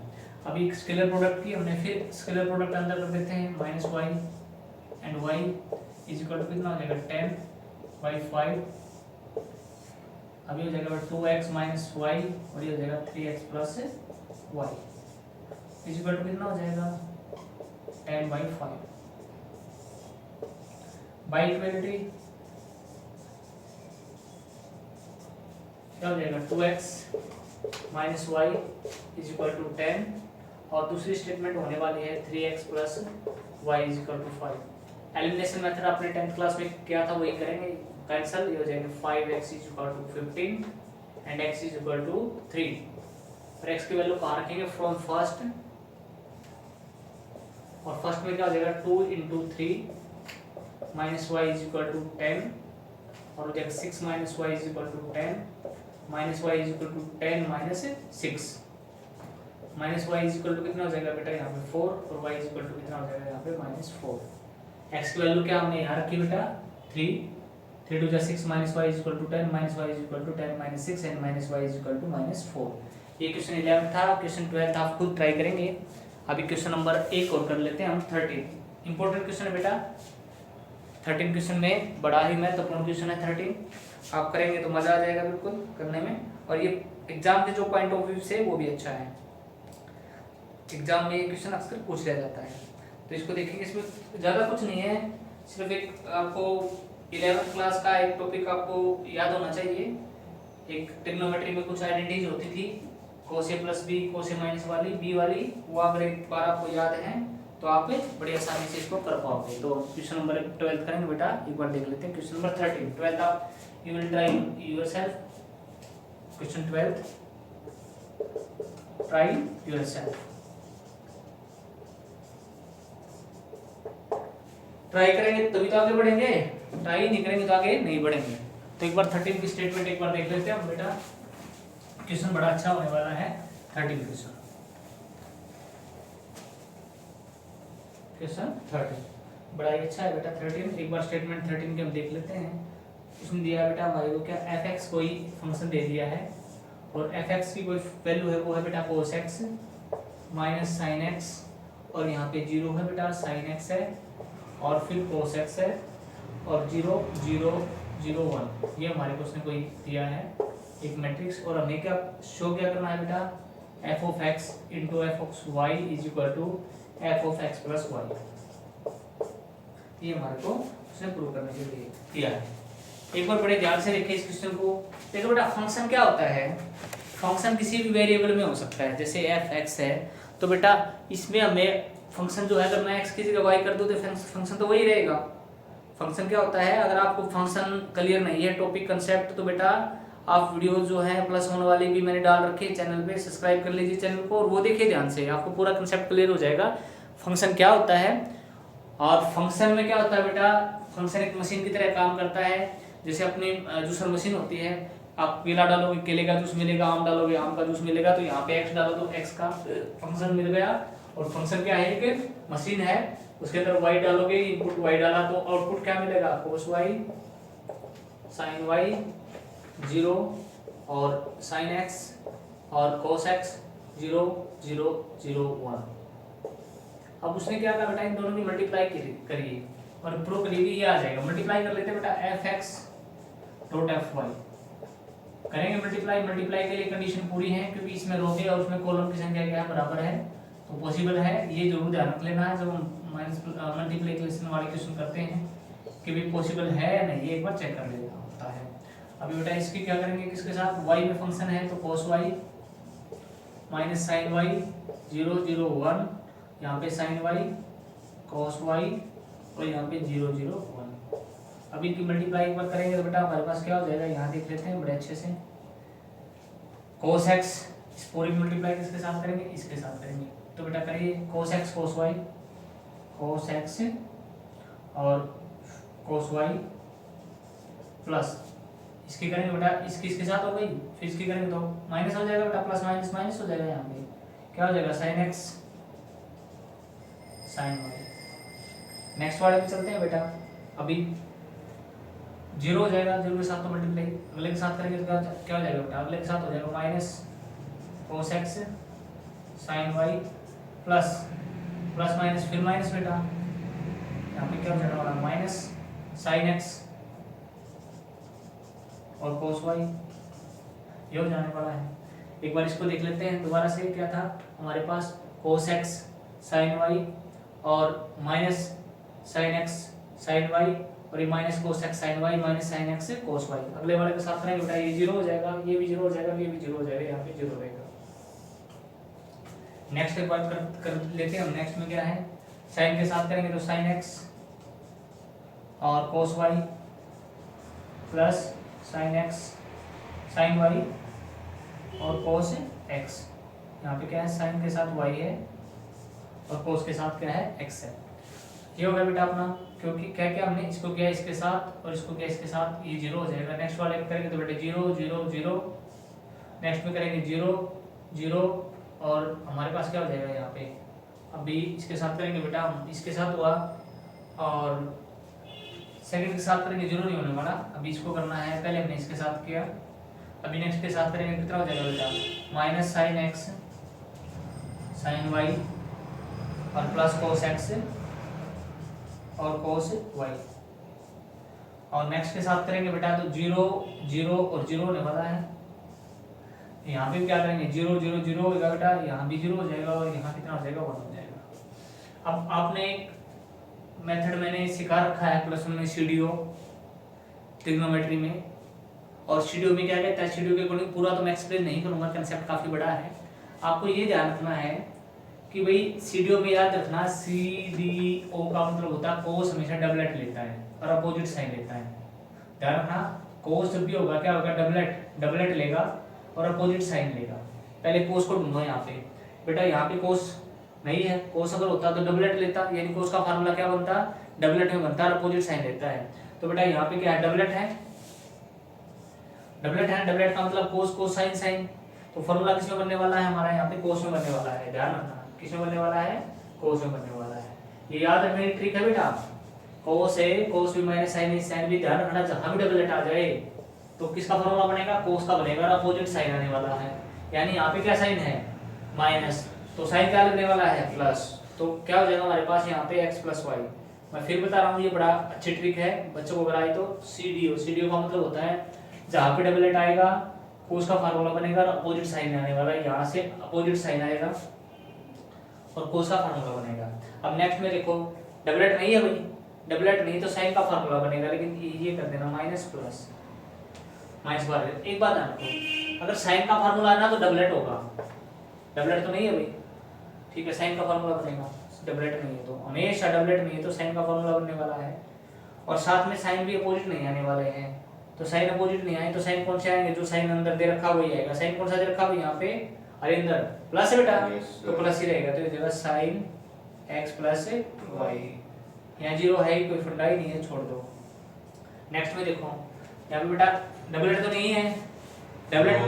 अभी स्केलर प्रोडक्ट की हमने, फिर स्केलर प्रोडक्ट अंदर कर देते हैं, minus Y and Y is equal to कितना हो जाएगा 10/5। अभी हो जाएगा 2x माइनस वाई और ये हो जाएगा 3x plus Y is equal to कितना हो जाएगा 10/5। बाई इक्वलिटी क्या हो जाएगा 2x minus Y is equal to 10 और दूसरी स्टेटमेंट होने वाली है 3x plus Y is equal to 5। Elimination method आपने 10th क्लास में किया था वही करेंगे, कैंसिल, ये हो जाएगा 5x is equal to 15 and x is equal to 3 और x की वैल्यू कहाँ रखेंगे फ्रॉम फर्स्ट, और फर्स्ट में क्या हो जाएगा 2 into 3 minus Y is equal to 10 और हो जाएगा 6 minus Y is equal to 10 minus Y is equal to 10 minus 6 minus Y is equal to कितना हो जाएगा बेटा यहाँ पे 4 और वाई इज इक्वल टू कितना हो जाएगा यहाँ पे -4। एक्स की वैल्यू क्या हमने यहाँ रखी बेटा 3 2 6 minus Y is equal to 10 minus Y is equal to 10 minus 6 and minus Y is equal to -4। ये क्वेश्चन 11 था। क्वेश्चन 12 आप खुद ट्राई करेंगे। अभी क्वेश्चन नंबर 1 और कर लेते हैं हम 13। इंपॉर्टेंट क्वेश्चन है बेटा 13 क्वेश्चन में, बड़ा ही महत्वपूर्ण क्वेश्चन है 13। आप करेंगे तो मजा आ जाएगा बिल्कुल करने में, और ये एग्जाम के जो पॉइंट ऑफ व्यू से वो भी अच्छा है। एग्जाम में ये क्वेश्चन अक्सर पूछ लिया जाता है, तो इसको देखेंगे। इसमें ज़्यादा कुछ नहीं है, सिर्फ एक आपको 11th क्लास का एक टॉपिक आपको याद होना चाहिए। एक ट्रिग्नोमेट्री में कुछ आइडेंटिटीज होती थी, कोस ए प्लस बी, कोस ए माइनस वाली, बी वाली, वो अगर एक बार आपको याद है तो आप बड़ी आसानी से इसको कर पाओगे। तो क्वेश्चन नंबर 12 करेंगे बेटा, एक बार देख लेते हैं। क्वेश्चन नंबर 13, 12 आप you will try yourself. Question 12 try yourself, try करेंगे तभी तो आगे बढ़ेंगे, ट्राई नहीं करेंगे तो आगे नहीं बढ़ेंगे। तो एक बार 13 की स्टेटमेंट एक बार देख लेते हैं हम बेटा। क्वेश्चन बड़ा अच्छा होने वाला है 13 क्वेश्चन। क्वेश्चन 13 बड़ा ही अच्छा है बेटा 13। एक बार स्टेटमेंट 13 के हम देख लेते हैं। इसमें दिया है बेटा हमारे को क्या, f(x) कोई फंक्शन दे दिया है और f(x) की कोई वैल्यू है, वो है बेटा cos x minus sin x, और यहाँ पे 0 है बेटा sin x है, और फिर cos x है, और 0 0 0 1 ये हमारे को उसने कोई दिया है एक मैट्रिक्स। और हमें क्या शो क्या करना है बेटा, f(x) into f(y) is equal to f(x) plus Y. ये हमारे को उसने प्रूव करने के लिए दिया है। एक बार बड़े ध्यान से देखिए इस क्वेश्चन को। देखो बेटा फंक्शन क्या होता है, फंक्शन किसी भी वेरिएबल में हो सकता है। जैसे f(x) है तो बेटा इसमें हमें फंक्शन जो है, अगर मैं x की जगह y कर दूं तो फंक्शन तो वही रहेगा। फंक्शन क्या होता है, अगर आपको फंक्शन क्लियर नहीं है टॉपिक कंसेप्ट, तो बेटा आप वीडियो जो है +1 वाली भी मैंने डाल रखी है चैनल पे, सब्सक्राइब कर लीजिए चैनल को और वो देखिए ध्यान से, आपको पूरा कंसेप्ट क्लियर हो जाएगा फंक्शन क्या होता है। और फंक्शन में क्या होता है बेटा, फंक्शन एक मशीन की तरह काम करता है। जैसे अपनी जूसर मशीन होती है, आप केला डालोगे केले का जूस मिलेगा, आम डालोगे आम का जूस मिलेगा, तो यहाँ पे x डालो तो x का फंक्शन मिल गया। और फंक्शन क्या है, एक मशीन है, उसके अंदर y डालोगे, इनपुट y डाला तो आउटपुट क्या मिलेगा, cos y sin y 0 और sin x और cos x 0 0 0 1। अब उसने क्या कहा बेटा, इन दोनों की मल्टीप्लाई करिए और प्रूव करिए, ये आ जाएगा। मल्टीप्लाई कर लेते हैं बेटा f(x) डॉट f(y) करेंगे मल्टीप्लाई। मल्टीप्लाई के लिए कंडीशन पूरी है, क्योंकि इसमें रो के और उसमें कॉलम की संख्या क्या है, बराबर है, तो पॉसिबल है। ये जरूर ध्यान रख लेना है जब हम मल्टीप्लिकेशन वाले क्वेश्चन करते हैं कि भी पॉसिबल है या नहीं, ये एक बार चेक कर लेना होता है। अभी बेटा इसकी क्या करेंगे, किसके साथ, y में फंक्शन है तो cos y minus sin y 0 0 1, यहाँ पे sin y cos y और यहाँ पे 0 0 1। अभी इनकी मल्टीप्लाई एक बार करेंगे तो बेटा हमारे पास क्या हो जाएगा, यहाँ देख लेते हैं बड़े अच्छे से। cos x इस पूरी मल्टीप्लाई किसके साथ करेंगे, इसके साथ करेंगे, तो बेटा करिए cos x cos y और cos y प्लस इसकी करेंगे बेटा, इसकी इसके साथ हो गई, फिर इसकी करेंगे तो माइनस हो जाएगा बेटा, प्लस माइनस माइनस हो जाएगा, यहाँ पे क्या हो जाएगा sin x sin y। Next वाले पे चलते हैं बेटा। अभी 0 हो जाएगा, 0 के साथ तो मल्टीप्लाई, अगले के साथ करेंगे तो क्या हो जाएगा बेटा, अगले के साथ हो जाएगा minus cos x sine Y plus plus minus फिर माइनस बेटा, यहाँ पे क्या जाने वाला है माइनस साइन एक्स और कोस वाई, ये हो जाने वाला है। एक बार इसको देख लेते हैं दोबारा से, क्या था हमारे पास कोस एक्स साइन वाई और minus sine x sine Y और ये minus cos x sine y minus sine x cos y. अगले वाले के साथ करेंगे बेटा, ये जीरो हो जाएगा, ये भी जीरो हो जाएगा, ये भी जीरो हो जाएगा, यहाँ पे जीरो रहेगा। नेक्स्ट एक बार कर लेते हैं हम। नेक्स्ट में क्या है, साइन के साथ करेंगे तो साइन एक्स और cos y plus sine x sine Y और कोस एक्स। यहाँ पे क्या है, साइन के साथ वाई है और कोस के साथ क्या है, एक्स है। ये हो गया बेटा अपना, क्योंकि क्या क्या हमने इसको किया इसके साथ और इसको किया इसके साथ, ये जीरो हो जाएगा। नेक्स्ट वाले में करेंगे तो बेटा जीरो जीरो जीरो, नेक्स्ट में करेंगे जीरो जीरो और हमारे पास क्या हो जाएगा यहाँ पे, अभी इसके साथ करेंगे बेटा हम, इसके साथ हुआ और सेकंड के साथ करेंगे, जीरो नहीं होने वाला। अभी इसको करना है, पहले हमने इसके साथ किया, अभी नेक्स्ट के साथ करेंगे, कितना हो जाएगा बेटा, minus sine x sine Y और प्लस कोस एक्स और कोस वाई। और नेक्स्ट के साथ करेंगे बेटा तो जीरो जीरो और जीरो होने वाला है। यहाँ पे क्या करेंगे, जीरो जीरो जीरो होगा बेटा, यहाँ भी जीरो हो जाएगा और यहाँ कितना हो जाएगा, वन हो जाएगा। अब आपने एक मेथड मैंने सिखा रखा है प्लस वन में, सीडीओ ट्रिग्नोमेट्री में। और सीडीओ में क्या कहता है, सीडीओ के अकॉर्डिंग पूरा तो मैं एक्सप्लेन नहीं करूँगा, कंसेप्ट काफ़ी बड़ा है। आपको ये ध्यान रखना है कि भाई सीडीओ में याद रखना, सीडीओ का मतलब होता है कोस हमेशा डबलेट लेता है और अपोजिट साइन लेता है। ध्यान रखना, कोस जब भी होगा क्या होगा, डबलेट लेगा और अपोजिट साइन लेगा। पहले कोस को ढूंढो यहाँ पे बेटा, यहाँ पे कोस नहीं है, कोस अगर होता तो डबलेट लेता, यानी कोस का फार्मूला क्या बनता, डबलेट में बनता है, अपोजिट साइन लेता है। तो बेटा यहाँ पे क्या है, डबलेट है, डबलेट का मतलब कोस कोस साइन साइन। तो फार्मूला किसमें बनने वाला है हमारा, यहाँ पे कोस में बनने वाला है। ध्यान रखना, किसमें बनने वाला है, कोस में बनने वाला है। ये याद रखने की ट्रिक है बेटा, कोस है, कोस भी माइनस साइन है, साइन भी। ध्यान रखना, जहां भी डबलेट आ जाए तो किसका फार्मूला बनेगा, कोस का बनेगा और अपोजिट साइन आने वाला है। यानी यहाँ पे क्या साइन है, माइनस, तो साइन क्या लगने वाला है, प्लस। तो क्या हो जाएगा हमारे पास यहाँ पे एक्स प्लस वाई। मैं फिर बता रहा हूँ, ये बड़ा अच्छी ट्रिक है, बच्चों को कराई तो। सीडीओ का मतलब होता है जहाँ पे डबलेट आएगा कोस का फार्मूला बनेगा और अपोजिट साइन आने वाला है, यहाँ से अपोजिट साइन आएगा और कोस का फार्मूला बनेगा। अब नेक्स्ट में देखो, डबलेट नहीं है भाई, डबलेट नहीं तो साइन का फार्मूला बनेगा, लेकिन ये कर देना माइनस प्लस माइनस बार। एक बात ध्यान रखो, अगर साइन का फार्मूला है ना तो डबलेट होगा, डबलेट तो नहीं है भाई, ठीक है, साइन का फार्मूला बनेगा, डबलेट नहीं है तो हमेशा, डबलेट नहीं है तो साइन का फार्मूला बनने वाला है। और साथ में साइन भी अपोजिट नहीं आने वाले हैं, तो साइन अपोजिट नहीं आए तो साइन कौन से आएंगे, जो साइन अंदर दे रखा वही आएगा। साइन कौन सा दे रखा हुआ यहाँ पे, अरे अंदर प्लस है बेटा, तो प्लस ही रहेगा, तो ये जगह साइन एक्स प्लस वाई। यहाँ जीरो है ही, कोई फंडा ही नहीं है, छोड़ दो। नेक्स्ट में देखो, यहाँ पे बेटा डबलेट तो नहीं है, डबलेट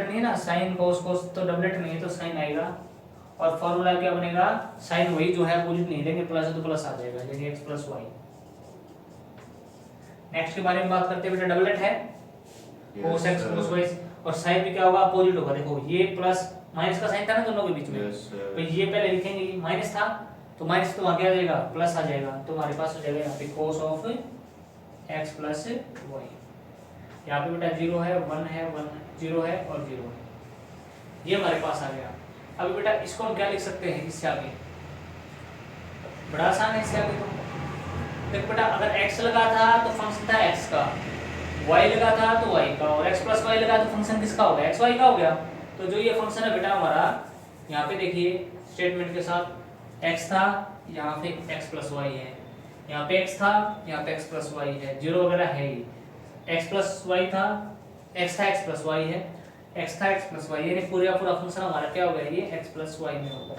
नहीं है ना, साइन कोस कोस तो डबलेट नहीं है तो साइन आएगा। और फॉर्मूला क्या बनेगा, साइन वही जो है अपोजिट नहीं लेंगे, प्लस है तो प्लस आ जाएगा, यानी एक्स प्लस वाई। नेक्स्ट के बारे में बात करते हैं बेटा, डबलेट है कोस एक्स कोस वाई, और साइन भी क्या होगा, अपोजिट होगा। देखो ये प्लस माइनस का साइन था ना दोनों के बीच में, तो ये पहले लिखेंगे, माइनस था तो माइनस तो वहां क्या आ जाएगा, प्लस आ जाएगा, तो हमारे पास हो जाएगा यहाँ पे cos of X plus Y. यहाँ पे बेटा जीरो है, वन है, वन जीरो है और जीरो है, ये हमारे पास आ गया। अभी बेटा इसको हम क्या लिख सकते हैं, इससे आगे बड़ा आसान है, इससे आगे तो देख बेटा, अगर x लगा था तो फंक्शन था x का, y लगा था तो y का, और x प्लस वाई लगा तो फंक्शन किसका हो गया, xy का हो गया। तो जो ये फंक्शन है बेटा हमारा, यहाँ पे देखिए स्टेटमेंट के साथ x था, यहाँ पे x प्लस वाई है, यहाँ पे x था, यहाँ पे x प्लस वाई है, जीरो वगैरह है ही, x प्लस वाई था, x था, x प्लस वाई है, x था, x प्लस वाई, यानी पूरा पूरा फंक्शन हमारा क्या हो गया, ये x प्लस वाई में होगा,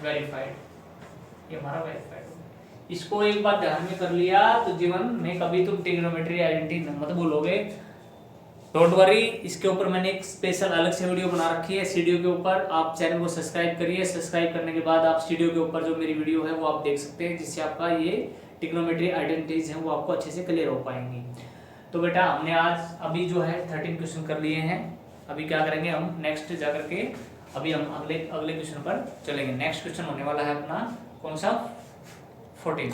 वेरीफाइड, ये हमारा वेरीफाइड। इसको एक बार ध्यान में कर लिया तो जीवन में कभी तुम ट्रिग्नोमेट्री आइडेंटिटी मत भूलोगे। डोंट वरी, इसके ऊपर मैंने एक स्पेशल अलग से वीडियो बना रखी है सीडीओ के ऊपर, आप चैनल को सब्सक्राइब करिए। सब्सक्राइब करने के बाद आप सीडीओ के ऊपर जो मेरी वीडियो है वो आप देख सकते हैं, जिससे आपका ये ट्रिग्नोमेट्री आइडेंटिटीज हैं वो आपको अच्छे से क्लियर हो पाएंगी। तो बेटा हमने आज अभी जो है 13 क्वेश्चन कर लिए हैं, अभी क्या करेंगे हम, नेक्स्ट जा करके अभी हम अगले क्वेश्चन पर चलेंगे। नेक्स्ट क्वेश्चन होने वाला है अपना कौन सा 14।